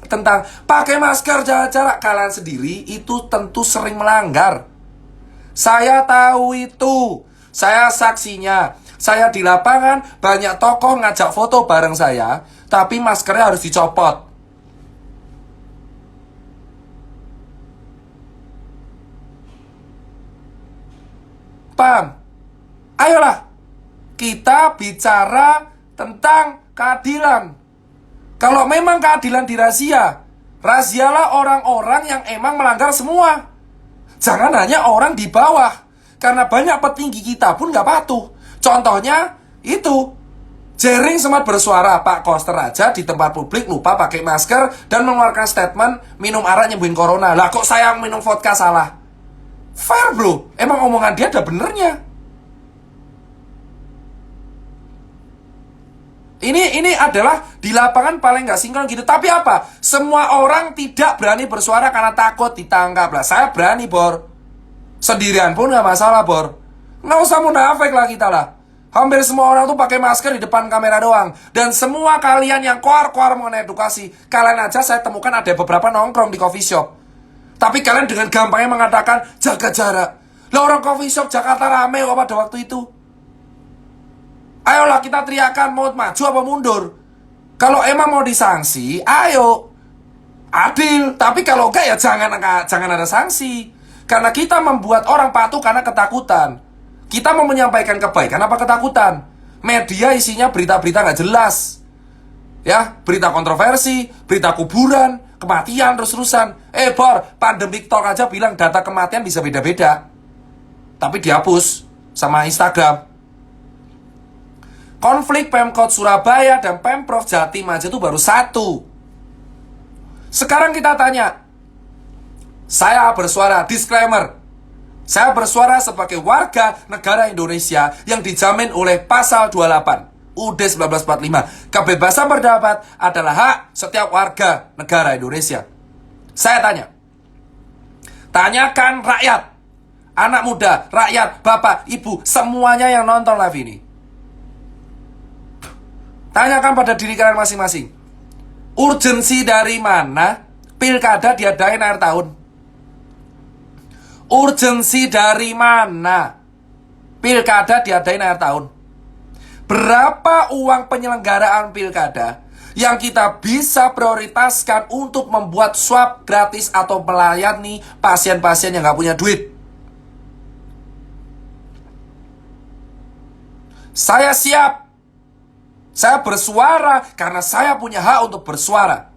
tentang pakai masker, jaga jarak, kalian sendiri itu tentu sering melanggar. Saya tahu itu. Saya saksinya. Saya di lapangan, banyak tokoh ngajak foto bareng saya, tapi maskernya harus dicopot. Paham? Ayolah, kita bicara tentang keadilan. Kalau memang keadilan dirazia, razialah orang-orang yang emang melanggar semua. Jangan hanya orang di bawah, karena banyak petinggi kita pun gak patuh. Contohnya itu, Jering sempat bersuara, Pak Koster aja di tempat publik lupa pakai masker dan mengeluarkan statement minum arak nyembuhin corona. Lah kok saya minum vodka salah? Fair bro, emang omongan dia ada benernya. Ini adalah di lapangan paling gak sinkron gitu. Tapi apa? Semua orang tidak berani bersuara karena takut ditangkap. Lah saya berani, Bor. Sendirian pun gak masalah, Bor. Nggak usah munafik lah kita lah. Hampir semua orang tuh pakai masker di depan kamera doang. Dan semua kalian yang koar-koar mengenai edukasi, kalian aja saya temukan ada beberapa nongkrong di coffee shop. Tapi kalian dengan gampangnya mengatakan jaga jarak. Lah orang coffee shop Jakarta rame kok pada waktu itu. Ayolah kita teriakan mau maju apa mundur. Kalau emang mau disanksi, ayo adil. Tapi kalau enggak ya jangan ada sanksi. Karena kita membuat orang patuh karena ketakutan. Kita mau menyampaikan kebaikan apa ketakutan? Media isinya berita-berita nggak jelas. Ya, berita kontroversi, berita kuburan, kematian terus-terusan. Bor, pandemic talk aja bilang data kematian bisa beda-beda. Tapi dihapus sama Instagram. Konflik Pemkot Surabaya dan Pemprov Jatim aja itu baru satu. Sekarang kita tanya. Saya bersuara, disclaimer. Saya bersuara sebagai warga negara Indonesia yang dijamin oleh pasal 28 UUD 1945. Kebebasan berpendapat adalah hak setiap warga negara Indonesia. Saya tanya. Tanyakan rakyat, anak muda, rakyat, bapak, ibu, semuanya yang nonton live ini. Tanyakan pada diri kalian masing-masing. Urgensi dari mana pilkada diadain akhir tahun? Urgensi dari mana pilkada diadain akhir tahun? Berapa uang penyelenggaraan pilkada yang kita bisa prioritaskan untuk membuat swab gratis atau melayani pasien-pasien yang gak punya duit? Saya siap. Saya bersuara karena saya punya hak untuk bersuara.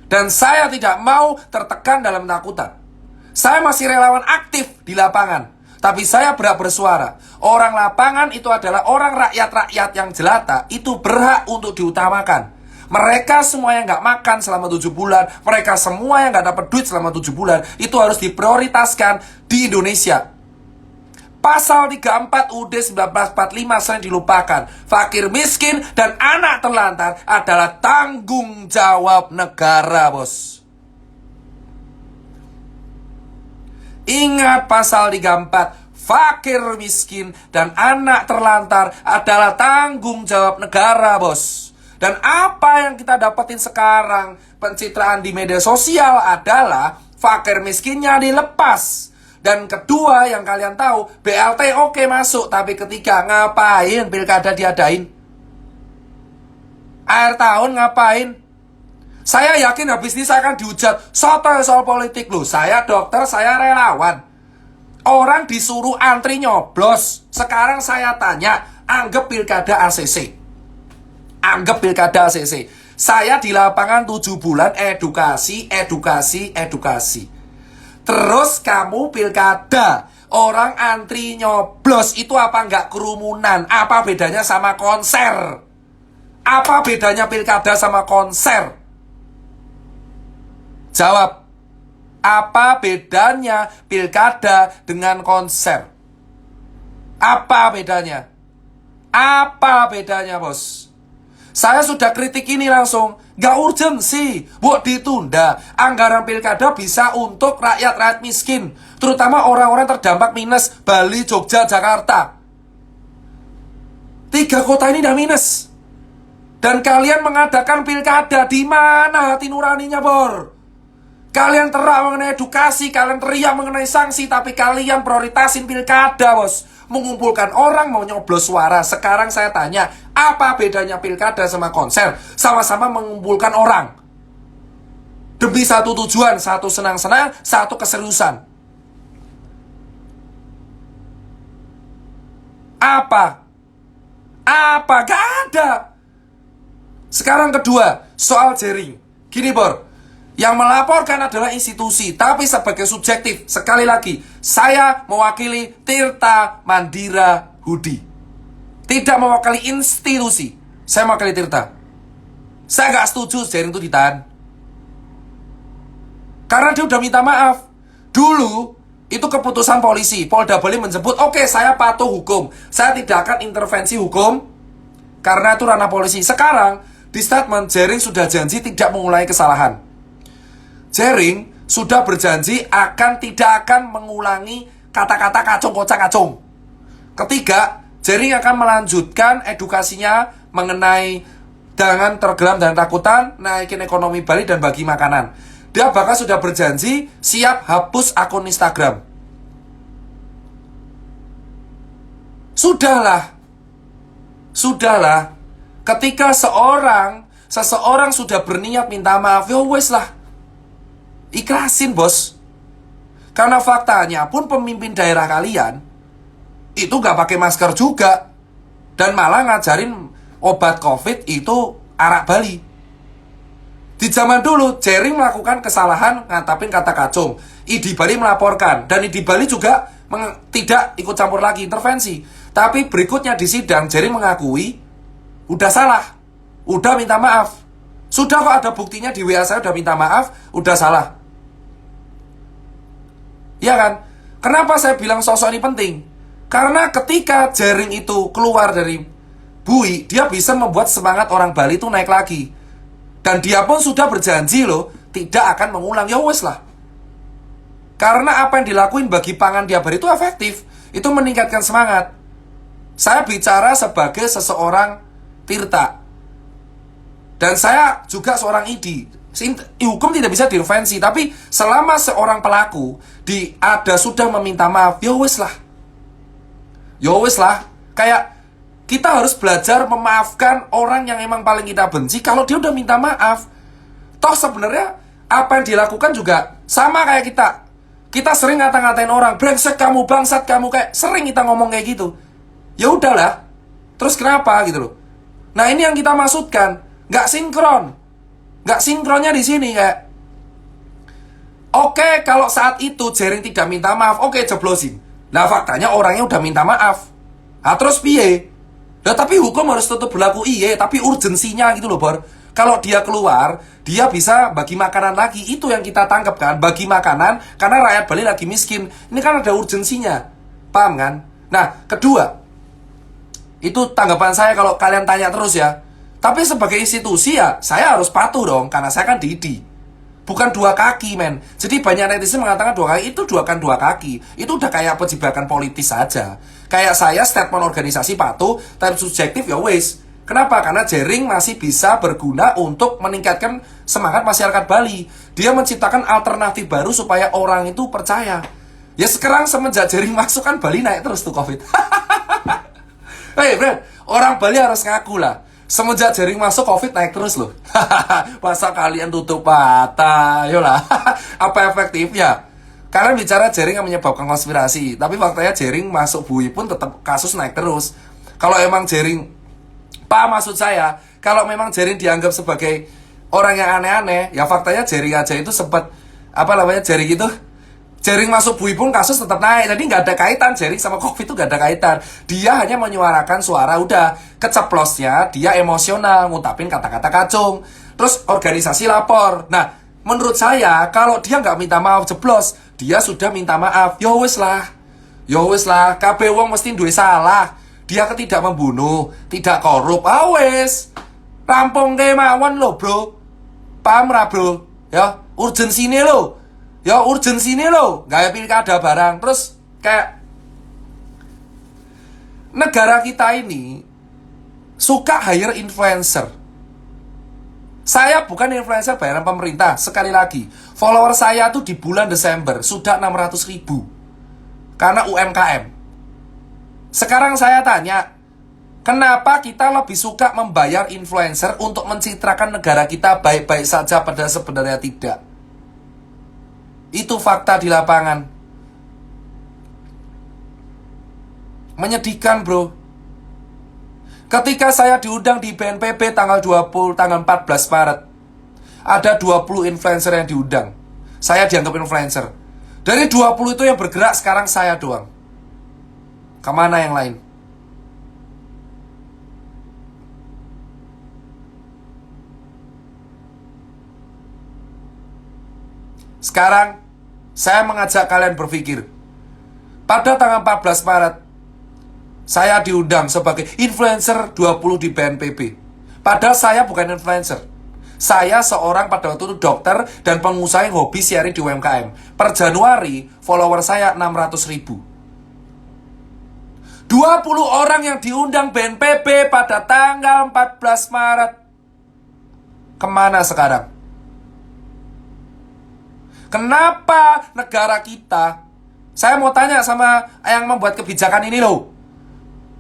Dan saya tidak mau tertekan dalam takutan. Saya masih relawan aktif di lapangan. Tapi saya berhak bersuara. Orang lapangan itu adalah orang rakyat-rakyat yang jelata. Itu berhak untuk diutamakan. Mereka semua yang gak makan selama 7 bulan. Mereka semua yang gak dapat duit selama 7 bulan. Itu harus diprioritaskan di Indonesia. Pasal 34 UUD 1945 sering dilupakan. Fakir miskin dan anak terlantar adalah tanggung jawab negara, bos. Ingat pasal 34, fakir miskin dan anak terlantar adalah tanggung jawab negara, bos. Dan apa yang kita dapetin sekarang, pencitraan di media sosial adalah fakir miskinnya dilepas. Dan kedua yang kalian tahu, BLT oke masuk, tapi ketiga ngapain pilkada diadain? Akhir tahun ngapain? Saya yakin habis ini saya akan dihujat soal politik loh. Saya dokter, saya relawan. Orang disuruh antri nyoblos. Sekarang saya tanya, anggap pilkada ACC. Anggap pilkada ACC. Saya di lapangan 7 bulan edukasi. Terus kamu pilkada, orang antri nyoblos, itu apa nggak kerumunan? Apa bedanya sama konser? Apa bedanya pilkada sama konser? Jawab. Apa bedanya pilkada dengan konser? Apa bedanya? Apa bedanya, bos? Saya sudah kritik ini langsung. Gak urgensi buat ditunda. Anggaran pilkada bisa untuk rakyat-rakyat miskin, terutama orang-orang terdampak minus. Bali, Jogja, Jakarta. 3 kota ini udah minus. Dan kalian mengadakan pilkada. Di mana hati nuraninya, Bor? Kalian teriak mengenai edukasi, kalian teriak mengenai sanksi, tapi kalian prioritasin pilkada, bos. Mengumpulkan orang mau nyoblos suara. Sekarang saya tanya, apa bedanya pilkada sama konser? Sama-sama mengumpulkan orang demi satu tujuan, satu senang-senang, satu keseriusan. Apa? Gak ada. Sekarang kedua, soal jaring. Gini, Bor. Yang melaporkan adalah institusi, tapi sebagai subjektif. Sekali lagi, saya mewakili Tirta Mandira Hudi. Tidak mewakili institusi. Saya mewakili Tirta. Saya gak setuju jaring itu ditahan. Karena dia udah minta maaf. Dulu, itu keputusan polisi. Polda Bali menjemput, oke, saya patuh hukum. Saya tidak akan intervensi hukum, karena itu ranah polisi. Sekarang, di statement, jaring sudah janji tidak mengulangi kesalahan. Jaring sudah berjanji tidak akan mengulangi kata-kata kacung kocak kacung. Ketiga, Jering akan melanjutkan edukasinya mengenai jangan tergelam dan takutan, naikin ekonomi Bali dan bagi makanan. Dia bahkan sudah berjanji siap hapus akun Instagram. Sudahlah. Ketika seseorang sudah berniat minta maaf, ya wes lah. Ikhlasin, bos. Karena faktanya pun pemimpin daerah kalian itu gak pakai masker juga. Dan malah ngajarin obat COVID itu arak Bali. Di zaman dulu, Jering melakukan kesalahan ngantapin kata kacung. ID Bali melaporkan. Dan ID Bali juga tidak ikut campur lagi intervensi. Tapi berikutnya di sidang, Jering mengakui udah salah. Udah minta maaf. Sudah kok ada buktinya di WA saya udah minta maaf, udah salah. Ya kan? Kenapa saya bilang sosok ini penting? Karena ketika Jering itu keluar dari Bui, dia bisa membuat semangat orang Bali itu naik lagi. Dan dia pun sudah berjanji loh, tidak akan mengulang. Ya wes lah. Karena apa yang dilakuin bagi pangan tiap hari itu efektif. Itu meningkatkan semangat. Saya bicara sebagai seseorang Tirta. Dan saya juga seorang ID. Hukum tidak bisa diintervensi, tapi selama seorang pelaku sudah meminta maaf, ya wes lah. Kayak kita harus belajar memaafkan orang yang emang paling kita benci kalau dia udah minta maaf. Toh sebenarnya apa yang dilakukan juga sama kayak kita. Kita sering ngata-ngatain orang, brengsek kamu, bangsat kamu, kayak sering kita ngomong kayak gitu. Ya udahlah. Terus kenapa gitu loh. Nah, ini yang kita maksudkan, nggak sinkron. Nggak sinkronnya di sini kayak oke, kalau saat itu Jering tidak minta maaf, oke, jeblosin. Nah, faktanya orangnya udah minta maaf. Nah, terus piye? Nah, tapi hukum harus tetap berlaku, tapi urgensinya gitu loh, Bor. Kalau dia keluar, dia bisa bagi makanan lagi. Itu yang kita tangkap kan, bagi makanan karena rakyat Bali lagi miskin. Ini kan ada urgensinya. Paham kan? Nah, kedua, itu tanggapan saya kalau kalian tanya terus ya. Tapi sebagai institusi ya, saya harus patuh dong, karena saya kan Didi. Bukan dua kaki, men. Jadi banyak netizen mengatakan dua kaki, itu dua kaki. Itu udah kayak pejebakan politis saja. Kayak saya statement organisasi patuh, tapi subjektif ya wes. Kenapa? Karena Jering masih bisa berguna untuk meningkatkan semangat masyarakat Bali. Dia menciptakan alternatif baru supaya orang itu percaya. Ya sekarang semenjak Jering masuk kan Bali naik terus tuh COVID. Hei, Brad, orang Bali harus ngaku lah. Semenjak Jering masuk, COVID naik terus loh. Masa kalian tutup mata? Yolah. Apa efektifnya? Kalian bicara Jering yang menyebabkan konspirasi, tapi faktanya Jering masuk Bui pun tetap kasus naik terus. Kalau emang Jering, maksud saya, kalau memang Jering dianggap sebagai orang yang aneh-aneh, ya faktanya Jering aja itu sempat, Jering itu, Jering masuk Bui pun kasus tetap naik. Jadi nggak ada kaitan Jering sama COVID itu, nggak ada kaitan. Dia hanya menyuarakan suara, udah keceplosnya dia emosional ngutapin kata-kata kacung. Terus organisasi lapor. Nah, menurut saya kalau dia nggak minta maaf jeblos, dia sudah minta maaf. Yo wes lah, kabeh wong mesti duwe salah. Dia tidak membunuh, tidak korup. Wes rampung kemawon lo, bro. Paham ra, bro? Ya, urgensine lo. Gaya pilkada barang. Terus kayak negara kita ini suka hire influencer. Saya bukan influencer bayaran pemerintah. Sekali lagi, follower saya tuh di bulan Desember sudah 600.000 karena UMKM. Sekarang saya tanya, kenapa kita lebih suka membayar influencer untuk mencitrakan negara kita baik-baik saja padahal sebenarnya tidak? Itu fakta di lapangan. Menyedihkan, bro. Ketika saya diundang di BNPB tanggal 14 Maret, ada 20 influencer yang diundang. Saya dianggap influencer. Dari 20 itu yang bergerak sekarang saya doang. Kemana yang lain? Sekarang, saya mengajak kalian berpikir. Pada tanggal 14 Maret, saya diundang sebagai influencer 20 di BNPB. Padahal saya bukan influencer. Saya seorang pada waktu itu dokter dan pengusaha yang hobi sharing di UMKM. Per Januari, follower saya 600.000. 20 orang yang diundang BNPB pada tanggal 14 Maret. Kemana sekarang? Kenapa negara kita, saya mau tanya sama yang membuat kebijakan ini loh,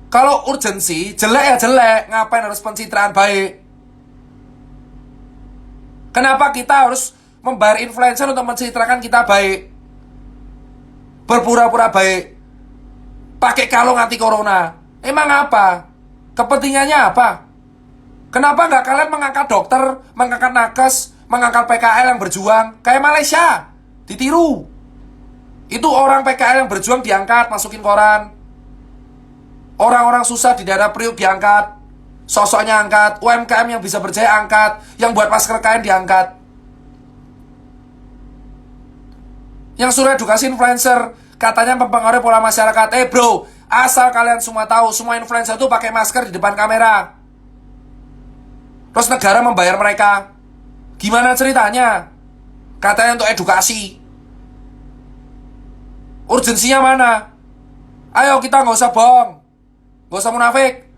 kalau urgensi, jelek ya jelek, ngapain harus pencitraan baik? Kenapa kita harus membayar influencer untuk mencitrakan kita baik? Berpura-pura baik, pakai kalung anti corona. Emang apa? Kepentingannya apa? Kenapa nggak kalian mengangkat dokter, mengangkat nakes, mengangkat PKL yang berjuang? Kayak Malaysia, ditiru. Itu orang PKL yang berjuang diangkat, masukin koran. Orang-orang susah di daerah Priuk diangkat, sosoknya angkat. UMKM yang bisa berjaya angkat, yang buat masker kain diangkat. Yang suruh edukasi influencer, katanya mempengaruhi pola masyarakat. Bro, asal kalian semua tahu, semua influencer itu pakai masker di depan kamera. Terus negara membayar mereka. Gimana ceritanya? Katanya untuk edukasi. Urgensinya mana? Ayo kita nggak usah bohong, nggak usah munafik.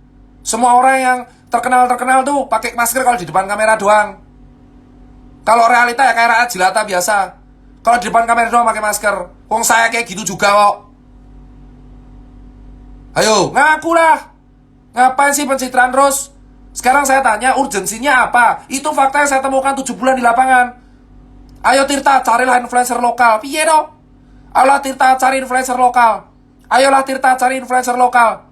Semua orang yang terkenal tuh pakai masker kalau di depan kamera doang. Kalau realita ya kayak rakyat jelata biasa. Kalau di depan kamera doang pakai masker. Wong saya kayak gitu juga kok. Ayo, ngakulah. Ngapain sih pencitraan terus? Sekarang saya tanya, urgensinya apa? Itu fakta yang saya temukan 7 bulan di lapangan. Ayo Tirta, carilah influencer lokal. Piye dong? Ayolah Tirta, cari influencer lokal. Ayolah Tirta, cari influencer lokal.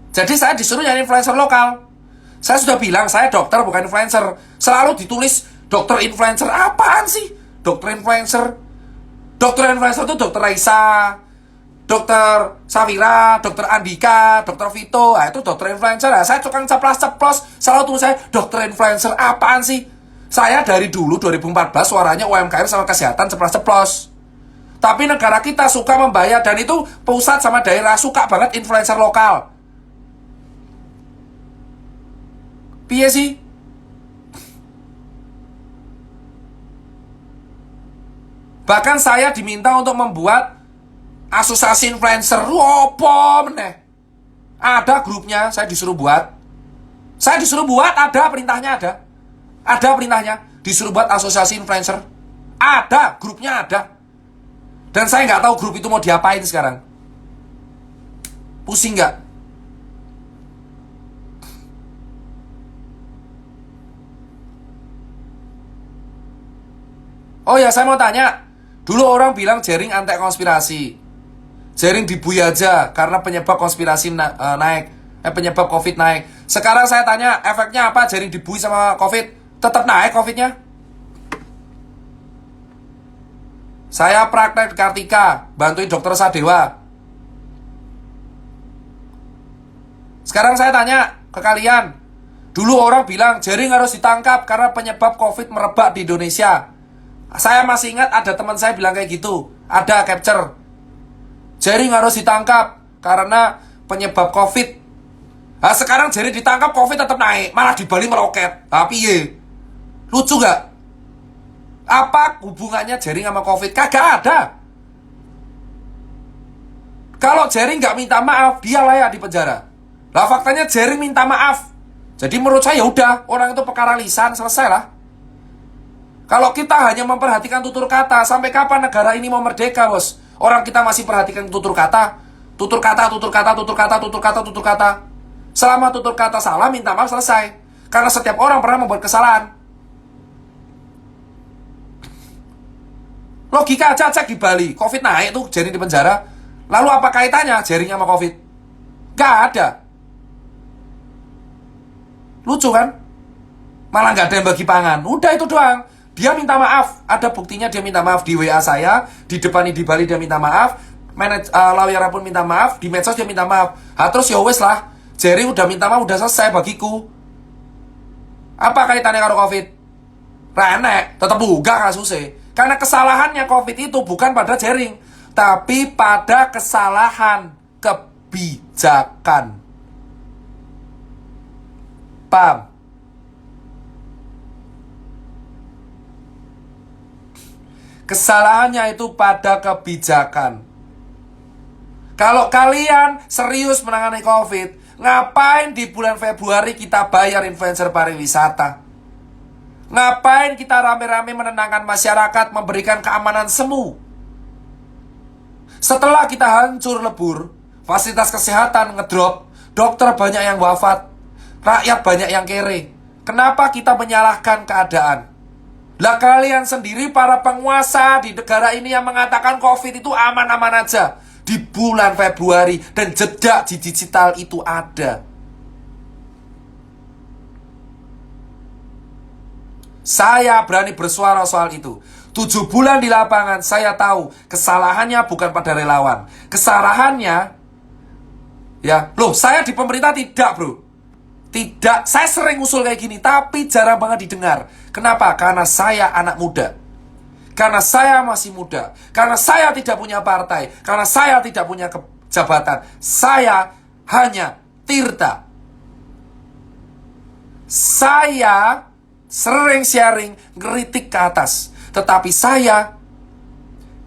Jadi saya disuruh nyari influencer lokal. Saya sudah bilang, saya dokter bukan influencer. Selalu ditulis dokter influencer. Apaan sih dokter influencer? Dokter influencer itu dokter Raisa, dokter Safira, dokter Andika, dokter Vito. Nah itu dokter influencer. Nah, saya tukang ceplos-ceplos, selalu tulis saya dokter influencer. Apaan sih? Saya dari dulu 2014 suaranya UMKM sama kesehatan ceplos-ceplos. Tapi negara kita suka membayar, dan itu pusat sama daerah suka banget influencer lokal. Piye sih? Bahkan saya diminta untuk membuat asosiasi influencer. Apa meneh? Ada grupnya, saya disuruh buat. Saya disuruh buat, ada perintahnya ada. Ada perintahnya, disuruh buat asosiasi influencer. Ada, grupnya ada. Dan saya nggak tahu grup itu mau diapain sekarang. Pusing nggak? Oh ya, saya mau tanya. Dulu orang bilang jaring anti konspirasi. Jaring dibui aja karena penyebab konspirasi naik. Penyebab COVID naik. Sekarang saya tanya, efeknya apa jaring dibui sama COVID? Tetap naik COVID-nya? Saya praktek di Kartika, bantuin dokter Sadewa. Sekarang saya tanya ke kalian. Dulu orang bilang jaring harus ditangkap karena penyebab COVID merebak di Indonesia. Saya masih ingat ada teman saya bilang kayak gitu. Ada capture. Jaring harus ditangkap karena penyebab COVID. Nah sekarang jaring ditangkap, COVID tetap naik. Malah di Bali meroket. Tapi ye, lucu gak? Apa hubungannya jaring sama COVID? Kagak ada. Kalau jaring gak minta maaf, dia layak di penjara. Lah faktanya jaring minta maaf. Jadi menurut saya udah, orang itu perkara lisan, selesai lah. Kalau kita hanya memperhatikan tutur kata, sampai kapan negara ini mau merdeka, bos? Orang kita masih perhatikan tutur kata. Tutur kata, tutur kata, tutur kata, tutur kata, tutur kata. Selama tutur kata salah, minta maaf, selesai. Karena setiap orang pernah membuat kesalahan. Logika aja, cek di Bali. COVID naik tuh, jaring di penjara. Lalu apa kaitannya jaringnya sama COVID? Gak ada. Lucu kan? Malah gak ada yang bagi pangan. Udah itu doang. Dia minta maaf, ada buktinya dia minta maaf di WA saya, di depan di Bali dia minta maaf, lawyernya pun minta maaf, di medsos dia minta maaf. Terus ya wes lah, jaring udah minta maaf, udah selesai bagiku. Apa kaitannya karo COVID? Renek, tetap buka kasusnya. Karena kesalahannya COVID itu bukan pada jaring, tapi pada kesalahan kebijakan. Paham? Kesalahannya itu pada kebijakan. Kalau kalian serius menangani COVID, ngapain di bulan Februari kita bayar influencer pariwisata? Ngapain kita rame-rame menenangkan masyarakat, memberikan keamanan semu? Setelah kita hancur lebur, fasilitas kesehatan ngedrop, dokter banyak yang wafat, rakyat banyak yang kere. Kenapa kita menyalahkan keadaan? Lah kalian sendiri para penguasa di negara ini yang mengatakan COVID itu aman-aman aja di bulan Februari, dan jejak di digital itu ada. Saya berani bersuara soal itu. 7 bulan di lapangan, saya tahu kesalahannya bukan pada relawan. Kesalahannya, ya, loh, saya di pemerintah tidak, bro. Tidak, saya sering usul kayak gini, tapi jarang banget didengar. Kenapa? Karena saya anak muda. Karena saya masih muda. Karena saya tidak punya partai. Karena saya tidak punya jabatan. Saya hanya Tirta. Saya sering sharing, ngeritik ke atas. Tetapi saya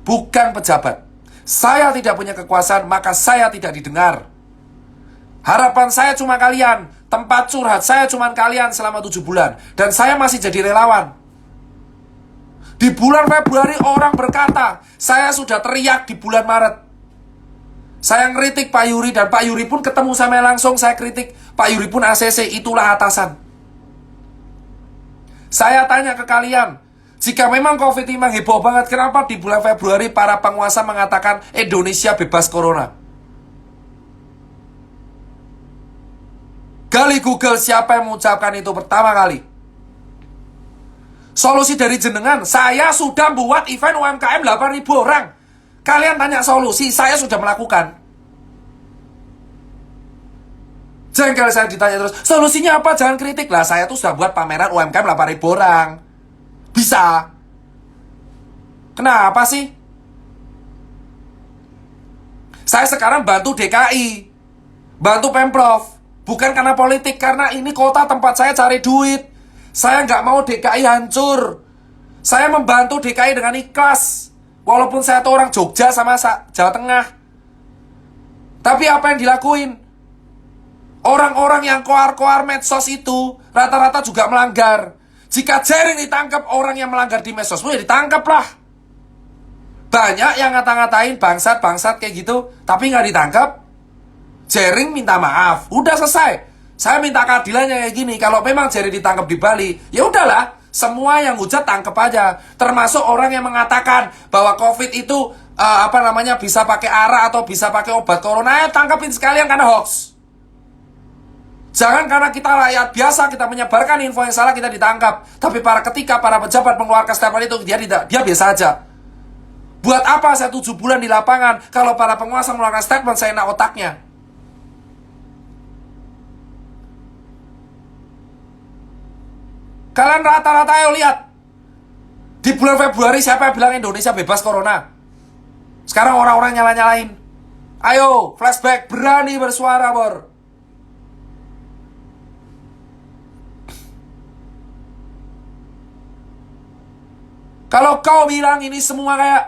bukan pejabat. Saya tidak punya kekuasaan, maka saya tidak didengar. Harapan saya cuma kalian. Tempat curhat saya cuma kalian selama 7 bulan. Dan saya masih jadi relawan. Di bulan Februari orang berkata, saya sudah teriak di bulan Maret. Saya ngeritik Pak Yuri, dan Pak Yuri pun ketemu sama langsung, saya kritik. Pak Yuri pun ACC, itulah atasan. Saya tanya ke kalian, jika memang COVID ini memang heboh banget, kenapa di bulan Februari para penguasa mengatakan Indonesia bebas corona? Gali Google siapa yang mengucapkan itu pertama kali. Solusi dari jenengan, saya sudah buat event UMKM 8.000 orang. Kalian tanya solusi, saya sudah melakukan. Jengkel saya ditanya terus, solusinya apa? Jangan kritik lah. Saya tuh sudah buat pameran UMKM 8.000 orang. Bisa. Kenapa sih? Saya sekarang bantu DKI, bantu Pemprov. Bukan karena politik, karena ini kota tempat saya cari duit. Saya nggak mau DKI hancur. Saya membantu DKI dengan ikhlas. Walaupun saya tuh orang Jogja sama Jawa Tengah. Tapi apa yang dilakuin? Orang-orang yang koar-koar medsos itu rata-rata juga melanggar. Jika Jering ditangkap orang yang melanggar di medsos, ya ditangkap lah. Banyak yang ngata-ngatain bangsat-bangsat kayak gitu, tapi nggak ditangkap. Jering minta maaf, udah selesai. Saya minta keadilannya kayak gini. Kalau memang Jering ditangkap di Bali, ya udahlah, semua yang hujat tangkap aja. Termasuk orang yang mengatakan bahwa COVID itu bisa pakai ARA atau bisa pakai obat corona, ya tangkapin sekalian karena hoax. Jangan karena kita rakyat biasa, kita menyebarkan info yang salah, kita ditangkap. Tapi ketika para pejabat mengeluarkan statement itu, dia biasa aja. Buat apa saya 7 bulan di lapangan kalau para penguasa mengeluarkan statement, saya enak otaknya. Kalian rata-rata ayo lihat. Di bulan Februari siapa yang bilang Indonesia bebas corona? Sekarang orang-orang nyala-nyalain. Ayo, flashback, berani bersuara, Bor. Kalau kau bilang ini semua kayak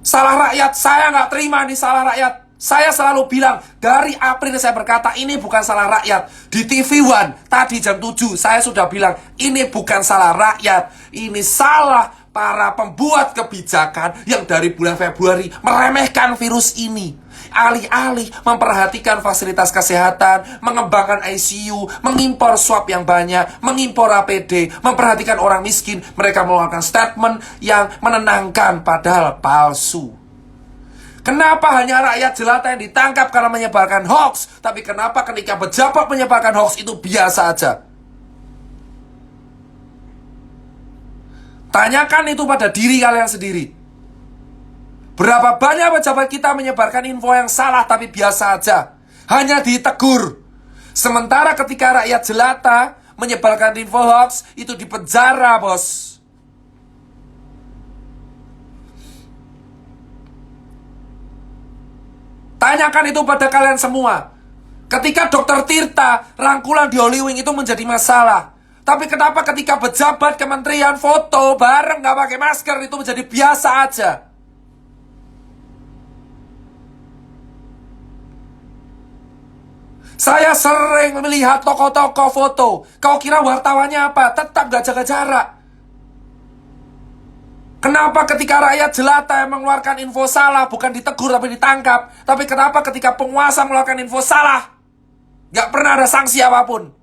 salah rakyat, saya nggak terima ini salah rakyat. Saya selalu bilang, dari April saya berkata, ini bukan salah rakyat. Di TV One, tadi jam 7, saya sudah bilang, ini bukan salah rakyat. Ini salah para pembuat kebijakan yang dari bulan Februari meremehkan virus ini. Alih-alih memperhatikan fasilitas kesehatan, mengembangkan ICU, mengimpor swab yang banyak, mengimpor APD, memperhatikan orang miskin, mereka mengeluarkan statement yang menenangkan padahal palsu. Kenapa hanya rakyat jelata yang ditangkap karena menyebarkan hoax? Tapi kenapa ketika pejabat menyebarkan hoax itu biasa aja? Tanyakan itu pada diri kalian sendiri. Berapa banyak pejabat kita menyebarkan info yang salah tapi biasa aja, hanya ditegur. Sementara ketika rakyat jelata menyebarkan info hoax, itu dipenjara, bos. Tanyakan itu pada kalian semua. Ketika Dr. Tirta rangkulan di Holy Wing itu menjadi masalah. Tapi kenapa ketika pejabat kementerian foto bareng gak pakai masker itu menjadi biasa aja? Saya sering melihat toko-toko foto. Kau kira wartawannya apa? Tetap gak jaga jarak. Kenapa ketika rakyat jelata yang mengeluarkan info salah bukan ditegur tapi ditangkap? Tapi kenapa ketika penguasa mengeluarkan info salah gak pernah ada sanksi apapun?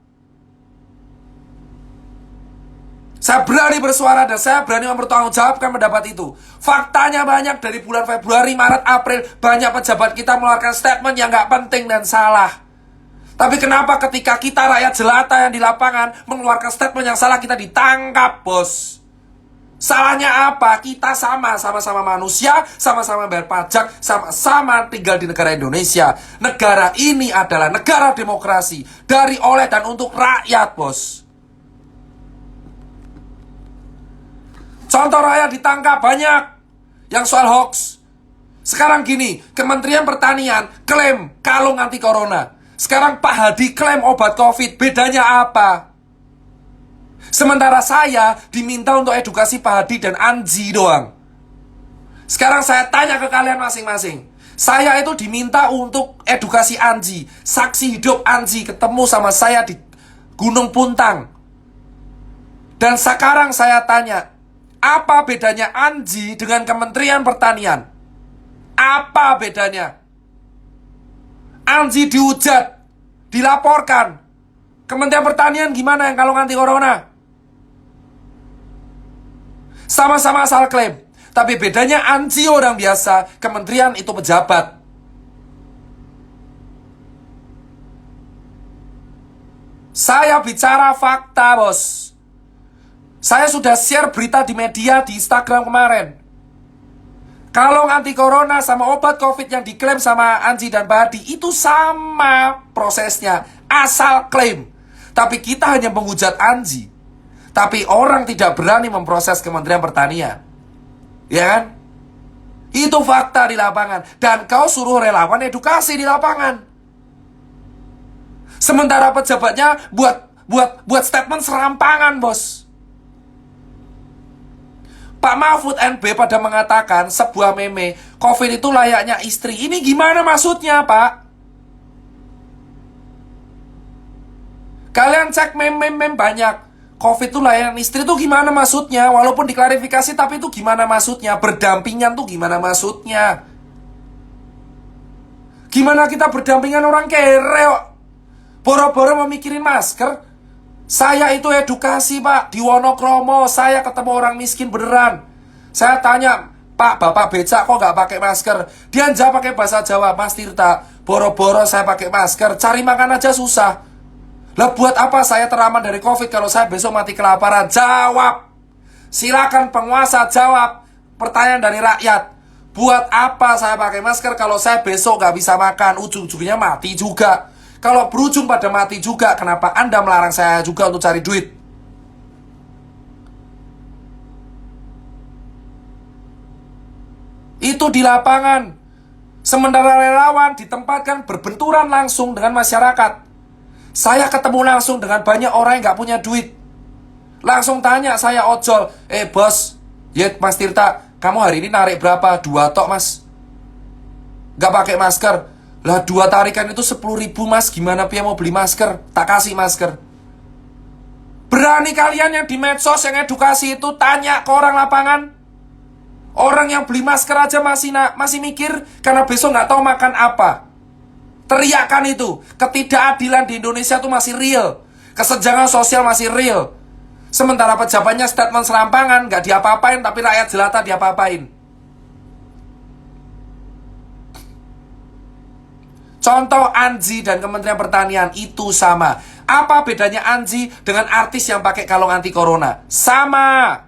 Saya berani bersuara dan saya berani mempertanggungjawabkan pendapat itu. Faktanya banyak dari bulan Februari, Maret, April, banyak pejabat kita mengeluarkan statement yang gak penting dan salah. Tapi kenapa ketika kita rakyat jelata yang di lapangan mengeluarkan statement yang salah kita ditangkap, bos? Salahnya apa? Kita sama-sama manusia, sama-sama bayar pajak, sama-sama tinggal di negara Indonesia. Negara ini adalah negara demokrasi dari, oleh, dan untuk rakyat, bos. Contoh rakyat ditangkap banyak yang soal hoax. Sekarang gini, Kementerian Pertanian klaim kalung anti corona. Sekarang Pak Hadi klaim obat COVID. Bedanya apa? Sementara saya diminta untuk edukasi Pak Hadi dan Anji doang. Sekarang saya tanya ke kalian masing-masing. Saya itu diminta untuk edukasi Anji. Saksi hidup Anji ketemu sama saya di Gunung Puntang. Dan sekarang saya tanya, apa bedanya Anji dengan Kementerian Pertanian? Apa bedanya? Anji dihujat, dilaporkan. Kementerian Pertanian gimana yang kalau anti corona? Sama-sama asal klaim. Tapi bedanya Anji orang biasa, kementerian itu pejabat. Saya bicara fakta, bos. Saya sudah share berita di media, di Instagram kemarin. Kalung anti corona sama obat COVID yang diklaim sama Anji dan Pak Hadi itu sama prosesnya, asal klaim. Tapi kita hanya menghujat Anji. Tapi orang tidak berani memproses Kementerian Pertanian. Ya kan? Itu fakta di lapangan. Dan kau suruh relawan edukasi di lapangan. Sementara pejabatnya buat statement serampangan, bos. Pak Mahfud NB pada mengatakan sebuah meme, COVID itu layaknya istri. Ini gimana maksudnya, Pak? Kalian cek meme-meme banyak. COVID itu layaknya istri itu gimana maksudnya? Walaupun diklarifikasi, tapi itu gimana maksudnya? Berdampingan tuh gimana maksudnya? Gimana kita berdampingan orang kere kok? Boro-boro memikirin masker. Saya itu edukasi, Pak, di Wonokromo. Saya ketemu orang miskin beneran. Saya tanya, Pak, Bapak becak kok gak pakai masker? Dia jawab pakai bahasa Jawa, Mas Tirta, boro-boro saya pakai masker, cari makan aja susah. Lah buat apa saya teraman dari COVID kalau saya besok mati kelaparan? Jawab. Silakan penguasa jawab pertanyaan dari rakyat. Buat apa saya pakai masker kalau saya besok gak bisa makan? Ujung-ujungnya mati juga. Kalau berujung pada mati juga, kenapa Anda melarang saya juga untuk cari duit? Itu di lapangan. Sementara relawan ditempatkan berbenturan langsung dengan masyarakat. Saya ketemu langsung dengan banyak orang yang gak punya duit. Langsung tanya saya ojol, bos, ya Mas Tirta, kamu hari ini narik berapa? 2 tok, Mas. Gak pakai masker. Lah 2 tarikan itu 10.000, Mas. Gimana Pia mau beli masker? Tak kasih masker. Berani kalian yang di medsos yang edukasi itu tanya ke orang lapangan. Orang yang beli masker aja masih mikir karena besok nggak tahu makan apa. Teriakan itu. Ketidakadilan di Indonesia tuh masih real. Kesenjangan sosial masih real. Sementara pejabatnya statement serampangan, nggak diapa-apain, tapi rakyat jelata diapa-apain. Contoh Anji dan Kementerian Pertanian itu sama. Apa bedanya Anji dengan artis yang pakai kalung anti corona? Sama.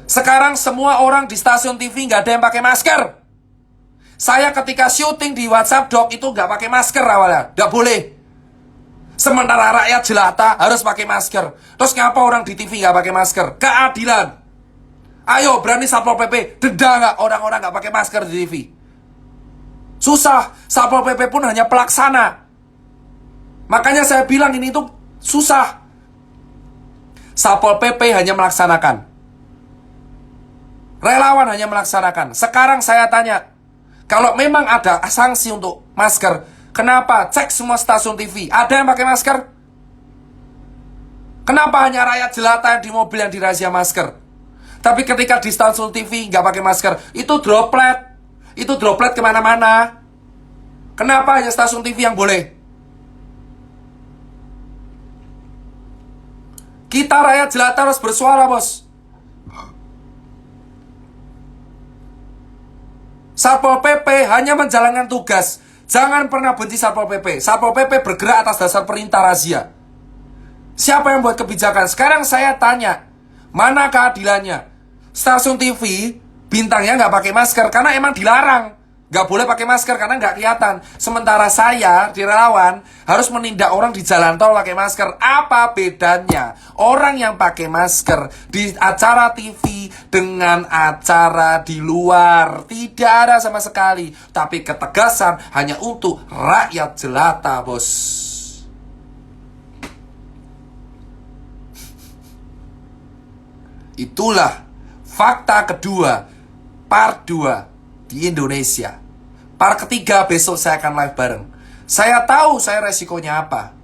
Sekarang semua orang di stasiun TV nggak ada yang pakai masker. Saya ketika syuting di WhatsApp Doc itu nggak pakai masker awalnya, nggak boleh. Sementara rakyat jelata harus pakai masker. Terus ngapa orang di TV nggak pakai masker? Keadilan. Ayo berani Satpol PP denda nggak orang-orang nggak pakai masker di TV? Susah. Satpol PP pun hanya pelaksana. Makanya saya bilang ini tuh susah. Satpol PP hanya melaksanakan. Relawan hanya melaksanakan. Sekarang saya tanya, Kalau memang ada sanksi untuk masker, kenapa cek semua stasiun TV ada yang pakai masker? Kenapa hanya rakyat jelata yang di mobil yang dirazia masker? Tapi ketika di stasiun TV nggak pakai masker, itu droplet kemana-mana. Kenapa hanya stasiun TV yang boleh? Kita rakyat jelata harus bersuara, bos. Satpol PP hanya menjalankan tugas. Jangan pernah benci Satpol PP. Satpol PP bergerak atas dasar perintah razia. Siapa yang buat kebijakan? Sekarang saya tanya, mana keadilannya? Stasiun TV bintangnya nggak pakai masker karena emang dilarang. Nggak boleh pakai masker karena nggak kelihatan. Sementara saya di relawan harus menindak orang di jalan tol pakai masker. Apa bedanya orang yang pakai masker di acara TV dengan acara di luar? Tidak ada sama sekali. Tapi ketegasan hanya untuk rakyat jelata, bos. Itulah fakta kedua, part 2 di Indonesia. Part ketiga besok saya akan live bareng. Saya tahu saya resikonya apa.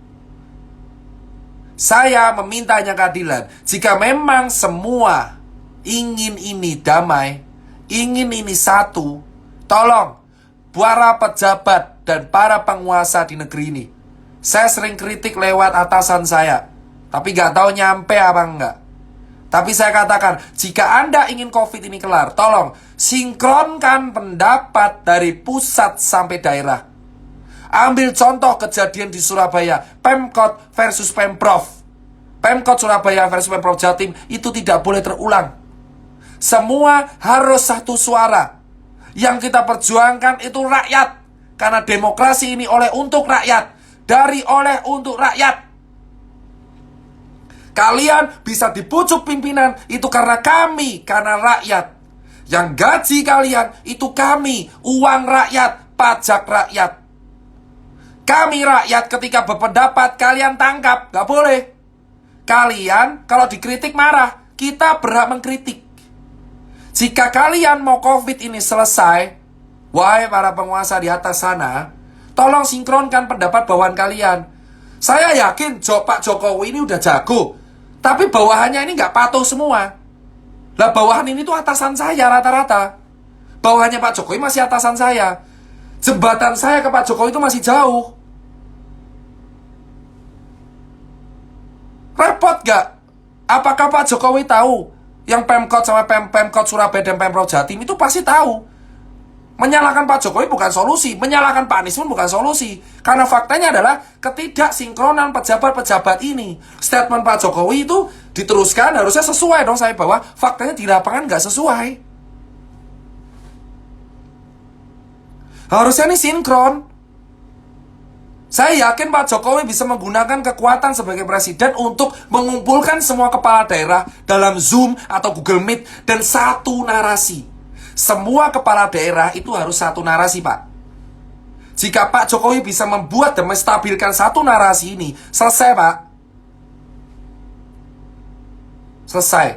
Saya memintanya keadilan. Jika memang semua ingin ini damai, ingin ini satu, tolong para pejabat dan para penguasa di negeri ini. Saya sering kritik lewat atasan saya, tapi gak tahu nyampe apa enggak. Tapi saya katakan, jika Anda ingin COVID ini kelar, tolong sinkronkan pendapat dari pusat sampai daerah. Ambil contoh kejadian di Surabaya, Pemkot versus Pemprov. Pemkot Surabaya versus Pemprov Jatim, itu tidak boleh terulang. Semua harus satu suara. Yang kita perjuangkan itu rakyat. Karena demokrasi ini oleh untuk rakyat. Dari oleh untuk rakyat. Kalian bisa dipucuk pimpinan, itu karena kami, karena rakyat. Yang gaji kalian, itu kami, uang rakyat, pajak rakyat. Kami rakyat ketika berpendapat, kalian tangkap, gak boleh. Kalian, kalau dikritik marah, kita berhak mengkritik. Jika kalian mau COVID ini selesai, wahai para penguasa di atas sana, tolong sinkronkan pendapat bawahan kalian. Saya yakin Pak Jokowi ini udah jago. Tapi bawahannya ini nggak patuh semua. Lah bawahan ini tuh atasan saya rata-rata. Bawahannya Pak Jokowi masih atasan saya. Jembatan saya ke Pak Jokowi itu masih jauh. Repot gak? Apakah Pak Jokowi tahu? Yang Pemkot sama Pemkot Surabaya dan Pemprov Jatim itu pasti tahu. Menyalahkan Pak Jokowi bukan solusi, menyalahkan Pak Anies pun bukan solusi. Karena faktanya adalah ketidaksinkronan pejabat-pejabat ini. Statement Pak Jokowi itu diteruskan harusnya sesuai dong, saya bahwa faktanya di lapangan nggak sesuai. Harusnya ini sinkron. Saya yakin Pak Jokowi bisa menggunakan kekuatan sebagai presiden untuk mengumpulkan semua kepala daerah dalam Zoom atau Google Meet dan satu narasi. Semua kepala daerah itu harus satu narasi, Pak. Jika Pak Jokowi bisa membuat dan menstabilkan satu narasi ini, selesai, Pak. Selesai.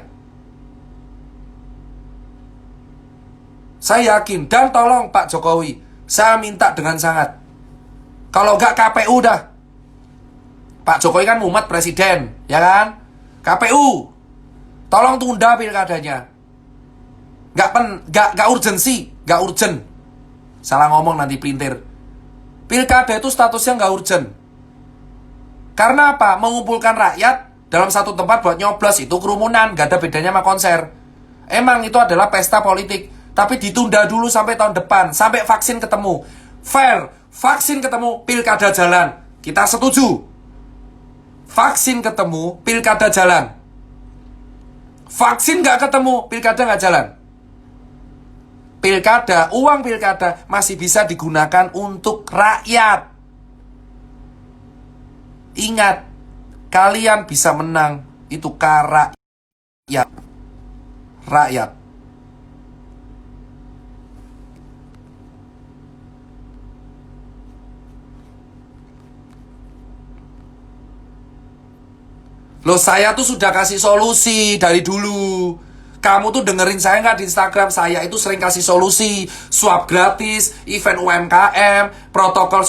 Saya yakin, dan tolong Pak Jokowi, saya minta dengan sangat. Kalau nggak KPU dah. Pak Jokowi kan mumet presiden, ya kan? KPU, tolong tunda pilkadanya. Gak urgensi, gak urgent. Salah ngomong nanti pelintir. Pilkada itu statusnya gak urgent. Karena apa? Mengumpulkan rakyat dalam satu tempat buat nyoblos itu kerumunan, gak ada bedanya sama konser. Emang itu adalah pesta politik, tapi ditunda dulu sampai tahun depan, sampai vaksin ketemu. Fair, vaksin ketemu, pilkada jalan. Kita setuju. Vaksin ketemu, pilkada jalan. Vaksin gak ketemu, pilkada gak jalan. Pilkada, uang pilkada masih bisa digunakan untuk rakyat. Ingat, kalian bisa menang itu karena rakyat. Loh, saya tuh sudah kasih solusi dari dulu. Kamu tuh dengerin saya nggak di Instagram? Saya itu sering kasih solusi, swap gratis, event UMKM, protokol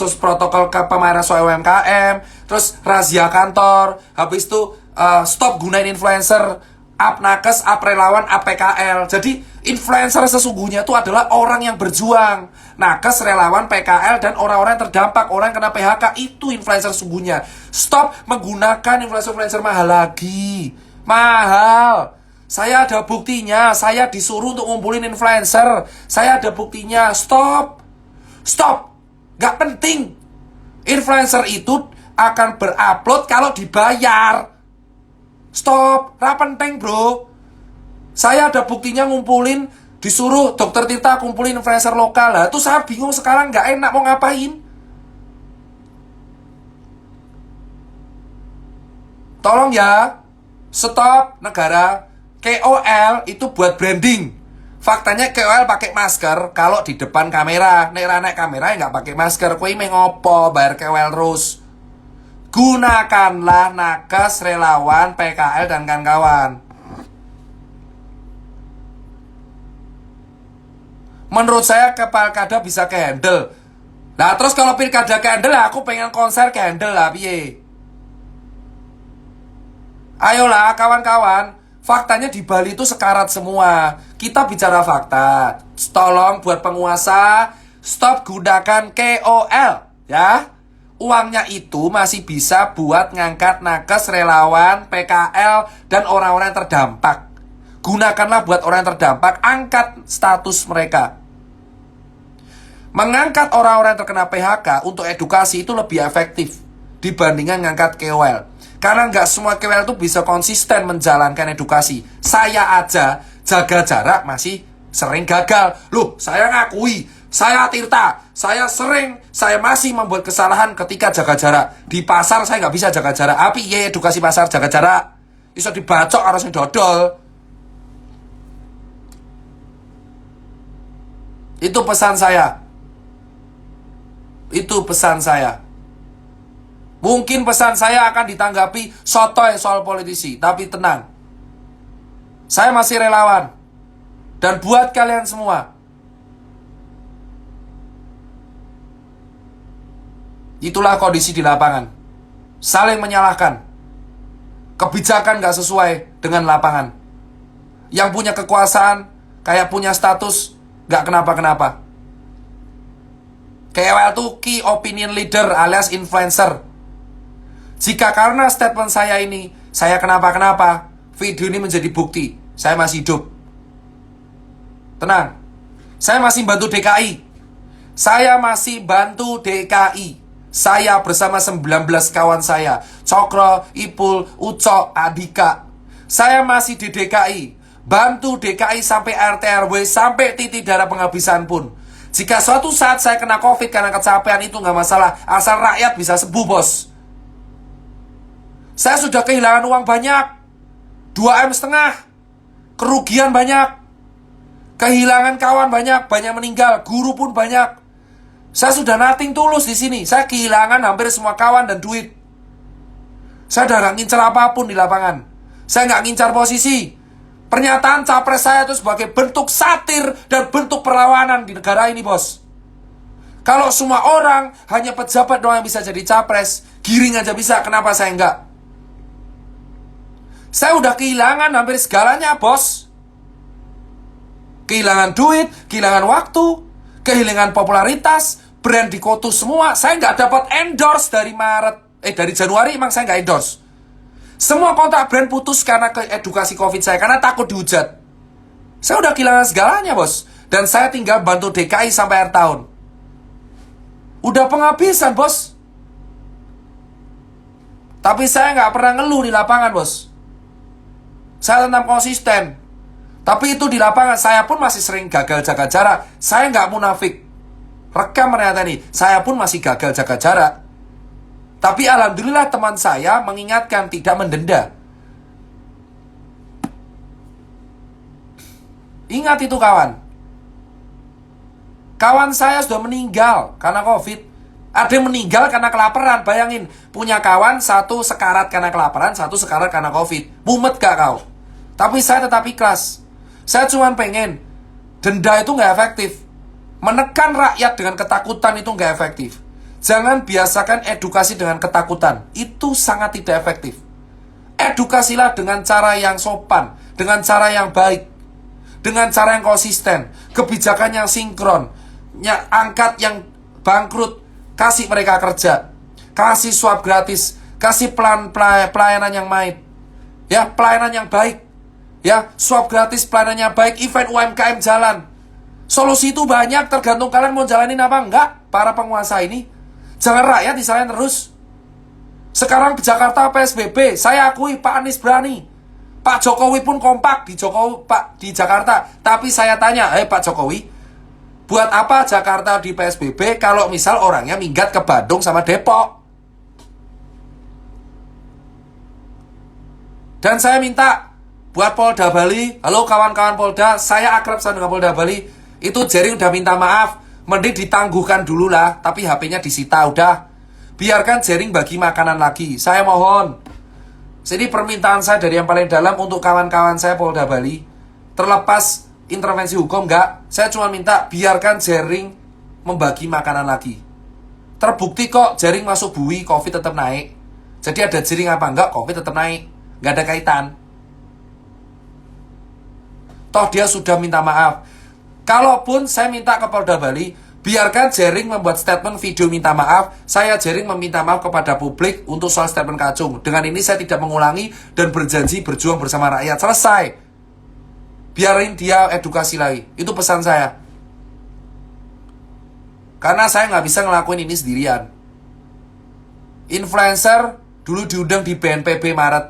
pameran soal UMKM, terus razia kantor, habis itu stop gunain influencer, up nakes, up relawan, up PKL. Jadi influencer sesungguhnya itu adalah orang yang berjuang. Nakes, relawan, PKL, dan orang-orang yang terdampak, orang yang kena PHK, itu influencer sesungguhnya. Stop menggunakan influencer mahal lagi. Mahal. Saya ada buktinya. Saya disuruh untuk ngumpulin influencer. Saya ada buktinya. Stop. Stop. Gak penting. Influencer itu akan berupload kalau dibayar. Stop. Gak penting, bro. Saya ada buktinya ngumpulin. Disuruh Dokter Tirta kumpulin influencer lokal. Lah, itu saya bingung sekarang. Gak enak mau ngapain. Tolong ya. Stop, negara. KOL itu buat branding. Faktanya KOL pakai masker kalau di depan kamera. Nek kamera nggak pakai masker. Kue mengopo bayar KOL terus. Gunakanlah nakes, relawan, PKL, dan kawan-kawan. Menurut saya pilkada bisa ke-handle. Nah terus kalau pilkada ke-handle, aku pengen konser ke-handle lah, piye? Ayolah kawan-kawan. Faktanya di Bali itu sekarat semua. Kita bicara fakta. Tolong buat penguasa, stop gunakan KOL, ya. Uangnya itu masih bisa buat ngangkat nakes, relawan, PKL, dan orang-orang yang terdampak. Gunakanlah buat orang yang terdampak, angkat status mereka. Mengangkat orang-orang yang terkena PHK untuk edukasi itu lebih efektif dibandingkan ngangkat KOL. Karena nggak semua KOL itu bisa konsisten menjalankan edukasi. Saya aja jaga jarak masih sering gagal. Loh, saya ngakui, saya Tirta, saya masih membuat kesalahan ketika jaga jarak. Di pasar saya nggak bisa jaga jarak. Tapi ya edukasi pasar jaga jarak. Bisa dibacok harusnya dodol. Itu pesan saya. Itu pesan saya. Mungkin pesan saya akan ditanggapi sotoy soal politisi. Tapi tenang. Saya masih relawan. Dan buat kalian semua, itulah kondisi di lapangan. Saling menyalahkan. Kebijakan gak sesuai dengan lapangan. Yang punya kekuasaan, kayak punya status, gak kenapa-kenapa. KOL itu key opinion leader alias influencer. Jika karena statement saya ini, saya kenapa-kenapa, video ini menjadi bukti, saya masih hidup. Tenang, saya masih bantu DKI. Saya masih bantu DKI. Saya bersama 19 kawan saya, Cokro, Ipul, Ucok, Adika. Saya masih di DKI. Bantu DKI sampai RT RW, sampai titik darah penghabisan pun. Jika suatu saat saya kena COVID karena kecapean itu nggak masalah, asal rakyat bisa sembuh, bos. Saya sudah kehilangan uang banyak, 2,5 M, kerugian banyak, kehilangan kawan banyak meninggal, guru pun banyak. Saya sudah nothing tulus di sini. Saya kehilangan hampir semua kawan dan duit. Saya udah gak ngincar apapun di lapangan. Saya gak ngincar posisi. Pernyataan capres saya itu sebagai bentuk satir dan bentuk perlawanan di negara ini, bos. Kalau semua orang hanya pejabat doang yang bisa jadi capres, giring aja bisa, kenapa saya enggak? Saya udah kehilangan hampir segalanya, bos. Kehilangan duit, kehilangan waktu, kehilangan popularitas, brand dikotus semua. Saya nggak dapat endorse dari dari Januari emang saya nggak endorse. Semua kontrak brand putus karena edukasi COVID saya, karena takut dihujat. Saya udah kehilangan segalanya, bos. Dan saya tinggal bantu DKI sampai akhir tahun. Udah penghabisan, bos. Tapi saya nggak pernah ngeluh di lapangan, bos. Saya tetap konsisten. Tapi itu di lapangan, saya pun masih sering gagal jaga jarak. Saya nggak munafik. Rekam ternyata nih, saya pun masih gagal jaga jarak. Tapi alhamdulillah teman saya mengingatkan, tidak mendenda. Ingat itu kawan. Kawan saya sudah meninggal karena COVID. Ada yang meninggal karena kelaparan. Bayangin, punya kawan satu sekarat karena kelaparan, satu sekarat karena COVID. Mumet gak kau? Tapi saya tetap ikhlas. Saya cuma pengen denda itu nggak efektif. Menekan rakyat dengan ketakutan itu nggak efektif. Jangan biasakan edukasi dengan ketakutan. Itu sangat tidak efektif. Edukasilah dengan cara yang sopan, dengan cara yang baik, dengan cara yang konsisten, kebijakan yang sinkron, angkat yang bangkrut, kasih mereka kerja, kasih swab gratis, kasih pelayanan yang baik, ya, pelayanan yang baik, ya, swab gratis, pelayanan yang baik, event UMKM jalan. Solusi itu banyak, tergantung kalian mau jalanin apa enggak. Para penguasa ini, jangan rakyat disalahin terus. Sekarang di Jakarta PSBB, saya akui Pak Anies berani, Pak Jokowi pun kompak di Jakarta. Tapi saya tanya, Pak Jokowi, buat apa Jakarta di PSBB kalau misal orangnya minggat ke Bandung sama Depok? Dan saya minta buat Polda Bali, halo kawan-kawan Polda, saya akrab sama dengan Polda Bali. Itu Jering udah minta maaf, mending ditangguhkan dulu lah, tapi HP-nya disita udah. Biarkan Jering bagi makanan lagi, saya mohon. Jadi permintaan saya dari yang paling dalam untuk kawan-kawan saya Polda Bali, terlepas intervensi hukum enggak, saya cuma minta biarkan Jering membagi makanan lagi. Terbukti kok Jering masuk bui, Covid tetap naik. Jadi ada Jering apa enggak, Covid tetap naik. Enggak ada kaitan. Toh dia sudah minta maaf. Kalaupun saya minta ke Polda Bali, biarkan Jering membuat statement video minta maaf. Saya Jering meminta maaf kepada publik untuk soal statement kacung. Dengan ini saya tidak mengulangi dan berjanji berjuang bersama rakyat. Selesai. Biarin dia edukasi lagi. Itu pesan saya. Karena saya nggak bisa ngelakuin ini sendirian. Influencer dulu diundang di BNPB Maret.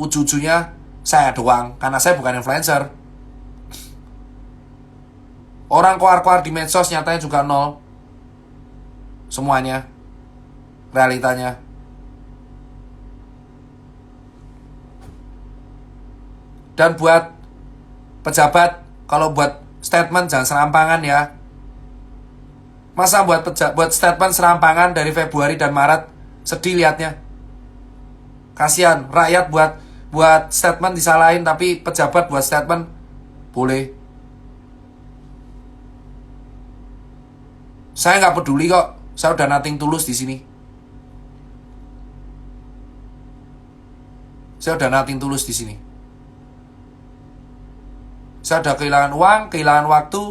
Ujung-ujungnya saya doang. Karena saya bukan influencer. Orang koar-koar di medsos nyatanya juga nol. Semuanya. Realitanya. Dan buat pejabat, kalau buat statement jangan serampangan ya. Masa buat statement serampangan dari Februari dan Maret, sedih liatnya. Kasihan, rakyat buat statement disalahin, tapi pejabat buat statement boleh. Saya nggak peduli kok. Saya udah nothing tulus di sini. Saya udah nothing tulus di sini. Saya udah kehilangan uang, kehilangan waktu,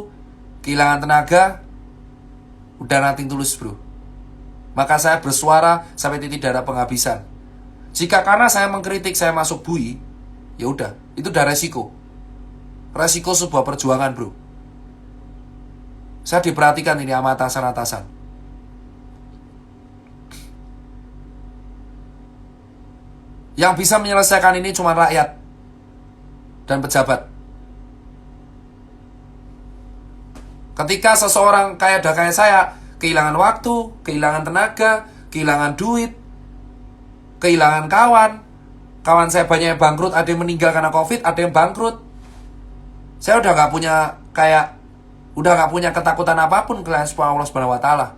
kehilangan tenaga. Udah nothing tulus, bro. Maka saya bersuara sampai titik darah penghabisan. Jika karena saya mengkritik saya masuk bui, ya udah, itu udah resiko. Resiko sebuah perjuangan, bro. Saya diperhatikan ini sama atasan-atasan. Yang bisa menyelesaikan ini cuma rakyat dan pejabat. Ketika seseorang kayak saya kehilangan waktu, kehilangan tenaga, kehilangan duit, kehilangan kawan saya banyak yang bangkrut, ada yang meninggal karena Covid, ada yang bangkrut. Saya udah gak punya ketakutan apapun ke Allah Subhanahu wa Ta'ala.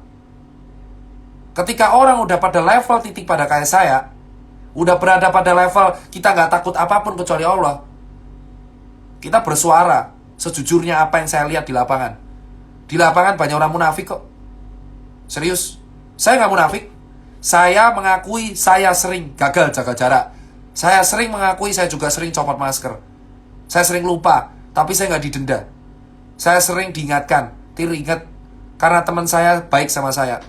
Ketika orang udah pada level titik pada kayak saya, udah berada pada level kita gak takut apapun kecuali Allah, kita bersuara sejujurnya apa yang saya lihat di lapangan. Di lapangan banyak orang munafik kok. Serius, saya gak munafik. Saya mengakui saya sering gagal jaga jarak. Saya sering mengakui saya juga sering copot masker. Saya sering lupa, tapi saya gak didenda. Saya sering diingatkan, teringat karena teman saya baik sama saya.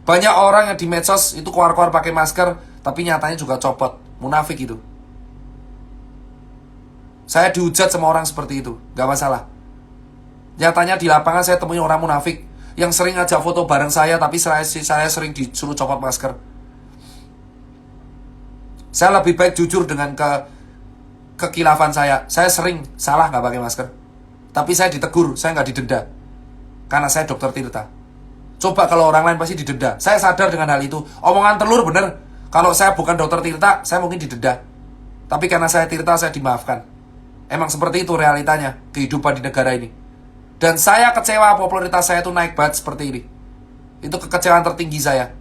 Banyak orang yang di medsos itu keluar-keluar pakai masker, tapi nyatanya juga copot. Munafik itu. Saya dihujat sama orang seperti itu, gak masalah. Nyatanya di lapangan saya temuin orang munafik yang sering ngajak foto bareng saya, tapi saya sering disuruh copot masker. Saya lebih baik jujur dengan kekilafan saya. Saya sering salah gak pakai masker, tapi saya ditegur, saya gak didenda. Karena saya dokter Tirta. Coba kalau orang lain pasti didenda. Saya sadar dengan hal itu. Omongan telur bener. Kalau saya bukan dokter Tirta, saya mungkin didenda. Tapi karena saya Tirta, saya dimaafkan. Emang seperti itu realitanya kehidupan di negara ini. Dan saya kecewa popularitas saya itu naik banget seperti ini. Itu kekecewaan tertinggi saya.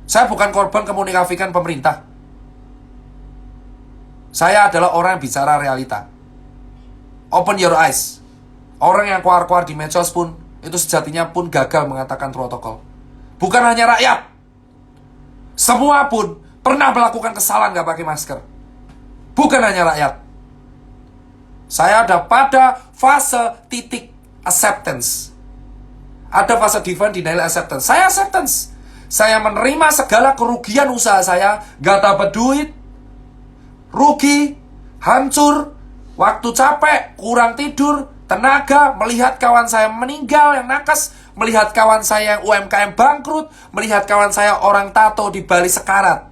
Saya bukan korban kemunikafikan pemerintah. Saya adalah orang yang bicara realita. Open your eyes. Orang yang keluar-keluar di medsos pun, itu sejatinya pun gagal mengatakan protokol. Bukan hanya rakyat. Semua pun pernah melakukan kesalahan gak pakai masker. Bukan hanya rakyat. Saya ada pada fase titik acceptance. Ada fase divine denial acceptance. Saya acceptance. Saya menerima segala kerugian usaha saya. Gak dapat duit, rugi, hancur, waktu capek, kurang tidur, tenaga, melihat kawan saya meninggal yang nakes, melihat kawan saya yang UMKM bangkrut, melihat kawan saya orang tato di Bali sekarat.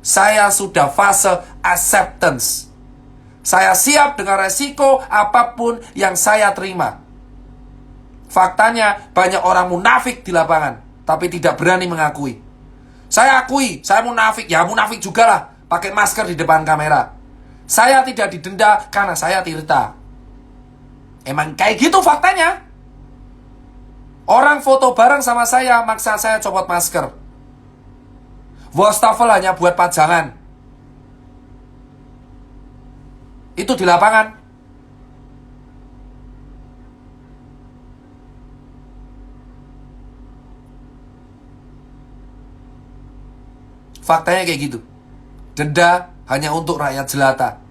Saya sudah fase acceptance. Saya siap dengan resiko apapun yang saya terima. Faktanya banyak orang munafik di lapangan, tapi tidak berani mengakui. Saya akui, saya munafik. Ya munafik juga lah, pakai masker di depan kamera. Saya tidak didenda karena saya tirta. Emang kayak gitu faktanya. Orang foto bareng sama saya, maksa saya copot masker. Wastafel hanya buat pajangan. Itu di lapangan. Faktanya kayak gitu. Denda hanya untuk rakyat jelata.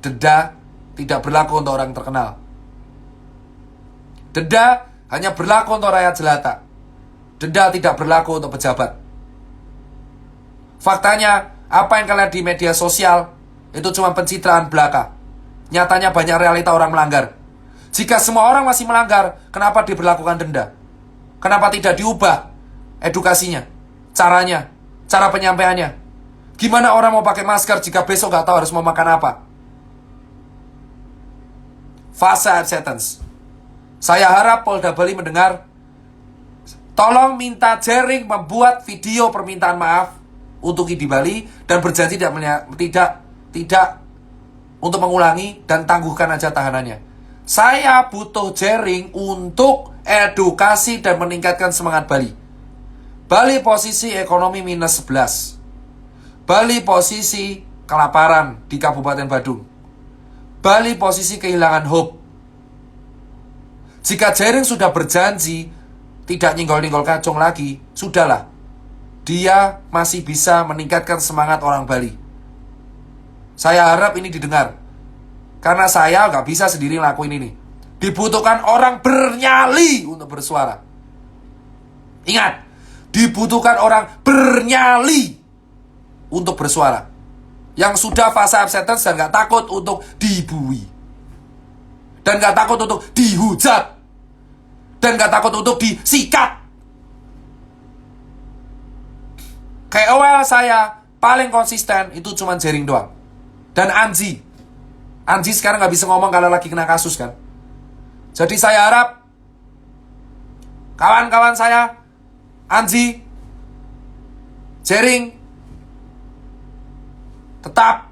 Denda tidak berlaku untuk orang terkenal. Denda hanya berlaku untuk rakyat jelata. Denda tidak berlaku untuk pejabat. Faktanya, apa yang kalian di media sosial itu cuma pencitraan belaka. Nyatanya banyak realita orang melanggar. Jika semua orang masih melanggar, kenapa diberlakukan denda? Kenapa tidak diubah edukasinya, caranya, cara penyampaiannya? Gimana orang mau pakai masker jika besok gak tahu harus mau makan apa? Fase acceptance. Saya harap Polda Bali mendengar. Tolong minta Jering membuat video permintaan maaf untuk di Bali dan berjanji tidak untuk mengulangi dan tangguhkan aja tahanannya. Saya butuh Jering untuk edukasi dan meningkatkan semangat Bali. Bali posisi ekonomi minus 11. Bali posisi kelaparan di Kabupaten Badung. Bali posisi kehilangan hope. Jika Jering sudah berjanji tidak nyenggol-nyenggol kacung lagi, sudahlah. Dia masih bisa meningkatkan semangat orang Bali. Saya harap ini didengar. Karena saya gak bisa sendiri ngelakuin ini. Dibutuhkan orang bernyali untuk bersuara. Ingat, dibutuhkan orang bernyali untuk bersuara. Yang sudah fase acceptance dan gak takut untuk dibui. Dan gak takut untuk dihujat. Dan gak takut untuk disikat. KOL saya paling konsisten itu cuma Jering doang. Dan Anji. Anji sekarang gak bisa ngomong kalau lagi kena kasus kan. Jadi saya harap kawan-kawan saya, Anji, Jering, tetap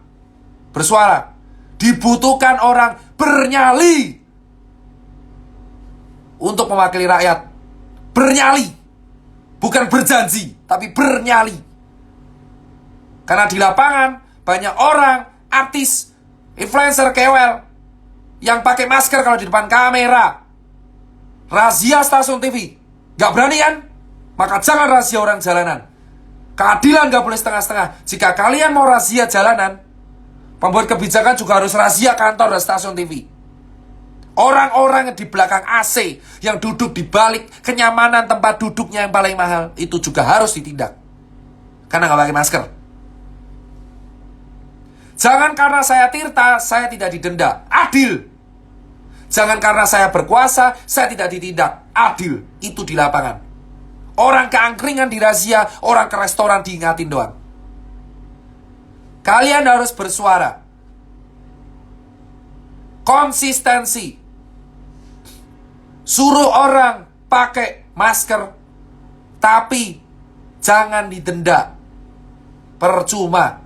bersuara. Dibutuhkan orang bernyali untuk mewakili rakyat. Bernyali. Bukan berjanji, tapi bernyali. Karena di lapangan banyak orang, artis, influencer, KOL yang pakai masker kalau di depan kamera. Razia stasiun TV. Gak berani kan? Maka jangan razia orang jalanan. Keadilan gak boleh setengah-setengah. Jika kalian mau razia jalanan, pembuat kebijakan juga harus razia kantor dan stasiun TV. Orang-orang yang di belakang AC, yang duduk di balik kenyamanan tempat duduknya yang paling mahal, itu juga harus ditindak. Karena gak pakai masker. Jangan karena saya tirta, saya tidak didenda. Adil. Jangan karena saya berkuasa, saya tidak ditindak. Adil. Itu di lapangan. Orang keangkringan dirazia, orang ke restoran diingatin doang. Kalian harus bersuara. Konsistensi. Suruh orang pakai masker, tapi jangan didenda. Percuma.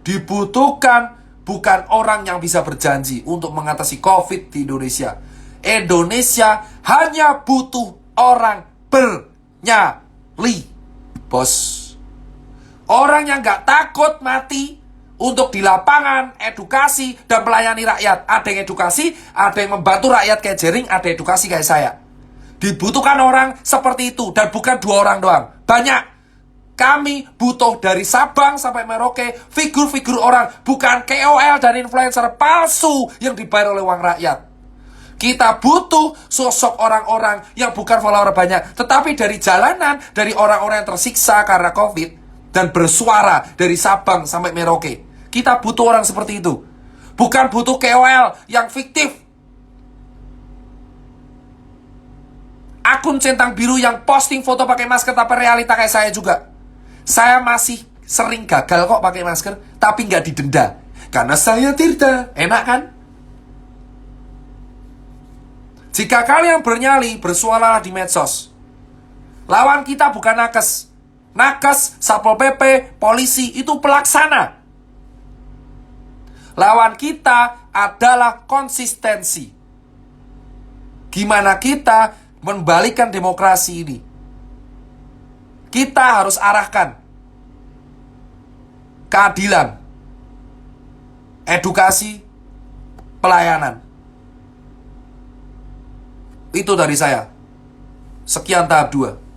Dibutuhkan bukan orang yang bisa berjanji untuk mengatasi COVID di Indonesia. Indonesia hanya butuh orang nyali, bos. Orang yang gak takut mati untuk di lapangan, edukasi, dan melayani rakyat. Ada yang edukasi, ada yang membantu rakyat kayak Jering, ada edukasi kayak saya. Dibutuhkan orang seperti itu, dan bukan 2 orang doang. Banyak. Kami butuh dari Sabang sampai Merauke, figur-figur orang, bukan KOL dan influencer palsu yang dibayar oleh uang rakyat. Kita butuh sosok orang-orang yang bukan follower banyak, tetapi dari jalanan, dari orang-orang yang tersiksa karena COVID, dan bersuara dari Sabang sampai Merauke. Kita butuh orang seperti itu. Bukan butuh KOL yang fiktif. Akun centang biru yang posting foto pakai masker tapi realita kayak saya juga. Saya masih sering gagal kok pakai masker, tapi nggak didenda. Karena saya Tirta. Enak kan? Jika kalian bernyali, bersuaralah di medsos. Lawan kita bukan nakes. Nakes, Satpol PP, polisi, itu pelaksana. Lawan kita adalah konsistensi. Gimana kita membalikkan demokrasi ini? Kita harus arahkan keadilan, edukasi, pelayanan. Itu dari saya. Sekian tahap 2.